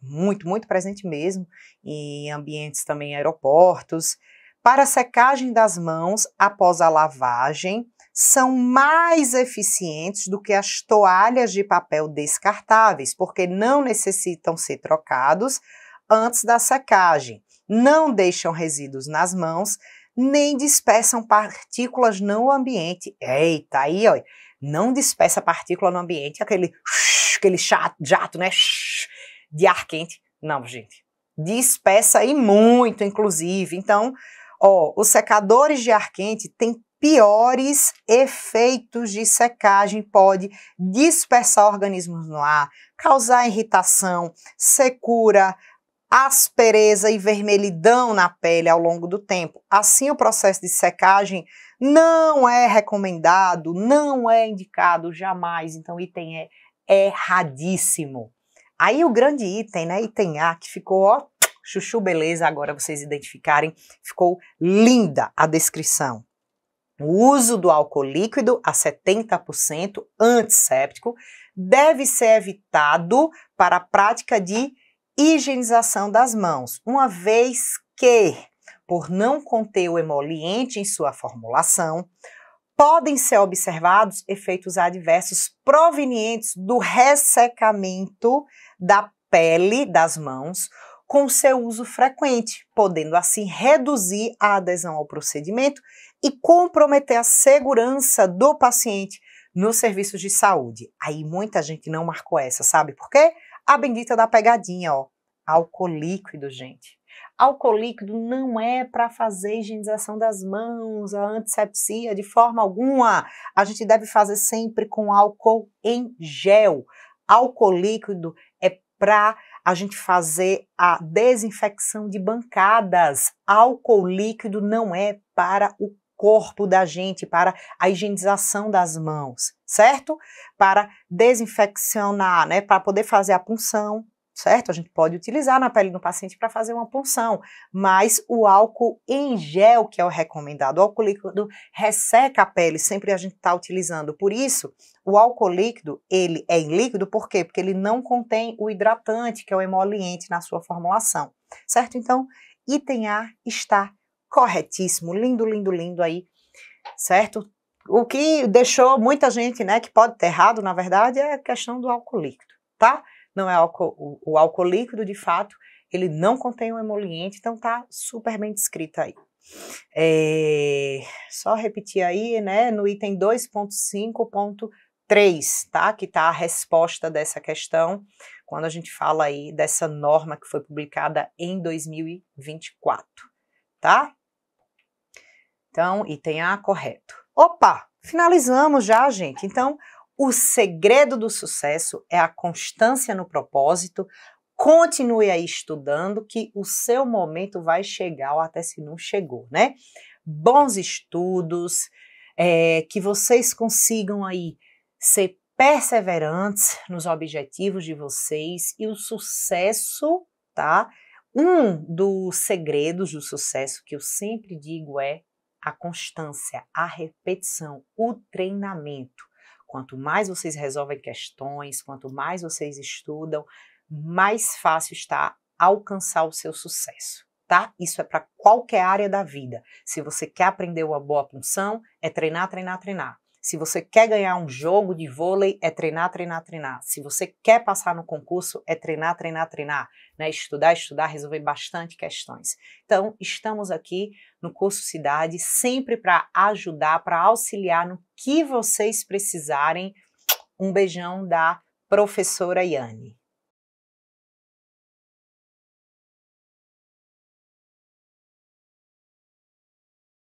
Muito presente mesmo, em ambientes também aeroportos, para a secagem das mãos após a lavagem são mais eficientes do que as toalhas de papel descartáveis, porque não necessitam ser trocados antes da secagem, não deixam resíduos nas mãos, nem dispersam partículas no ambiente. Eita, aí, ó, não dispersa partícula no ambiente, aquele jato, né, de ar quente. Não, gente, dispersa e muito, inclusive. Então, ó, os secadores de ar quente têm piores efeitos de secagem, pode dispersar organismos no ar, causar irritação, secura, aspereza e vermelhidão na pele ao longo do tempo. Assim, o processo de secagem não é recomendado, não é indicado jamais. Então, o item é erradíssimo. Aí, o grande item, né, item A, que ficou, ó, chuchu beleza, agora vocês identificarem, ficou linda a descrição. O uso do álcool líquido a 70% antisséptico deve ser evitado para a prática de higienização das mãos, uma vez que, por não conter o emoliente em sua formulação, podem ser observados efeitos adversos provenientes do ressecamento da pele das mãos com seu uso frequente, podendo assim reduzir a adesão ao procedimento e comprometer a segurança do paciente nos serviços de saúde. Aí muita gente não marcou essa, sabe por quê? A bendita da pegadinha, ó, álcool líquido, gente. Álcool líquido não é para fazer higienização das mãos, a antisepsia, de forma alguma. A gente deve fazer sempre com álcool em gel. Álcool líquido é para a gente fazer a desinfecção de bancadas. Álcool líquido não é para o corpo da gente, para a higienização das mãos, certo? Para desinfeccionar, né? Para poder fazer a punção, certo? A gente pode utilizar na pele do paciente para fazer uma punção, mas o álcool em gel, que é o recomendado, o álcool líquido resseca a pele, sempre a gente está utilizando. Por isso, o álcool líquido, ele é em líquido, por quê? Porque ele não contém o hidratante, que é o emoliente na sua formulação, certo? Então, item A está corretíssimo, lindo, lindo, lindo aí, certo? O que deixou muita gente, né, que pode ter errado, na verdade, é a questão do álcool líquido, tá? Não é álcool, o álcool líquido, de fato, ele não contém o emoliente, então tá super bem descrito aí. Só repetir aí, né, no item 2.5.3, tá? Que tá a resposta dessa questão, quando a gente fala aí dessa norma que foi publicada em 2024, tá? Então, item A correto. Opa, finalizamos já, gente. Então, o segredo do sucesso é a constância no propósito. Continue aí estudando que o seu momento vai chegar, ou até se não chegou, né? Bons estudos, que vocês consigam aí ser perseverantes nos objetivos de vocês e o sucesso, tá? Um dos segredos do sucesso que eu sempre digo é a constância, a repetição, o treinamento. Quanto mais vocês resolvem questões, quanto mais vocês estudam, mais fácil está alcançar o seu sucesso, tá? Isso é para qualquer área da vida. Se você quer aprender uma boa punção, é treinar, treinar, treinar. Se você quer ganhar um jogo de vôlei, é treinar, treinar, treinar. Se você quer passar no concurso, é treinar, treinar, treinar. Né? Estudar, estudar, resolver bastante questões. Então, estamos aqui no Curso Cidade, sempre para ajudar, para auxiliar no que vocês precisarem. Um beijão da professora Yane.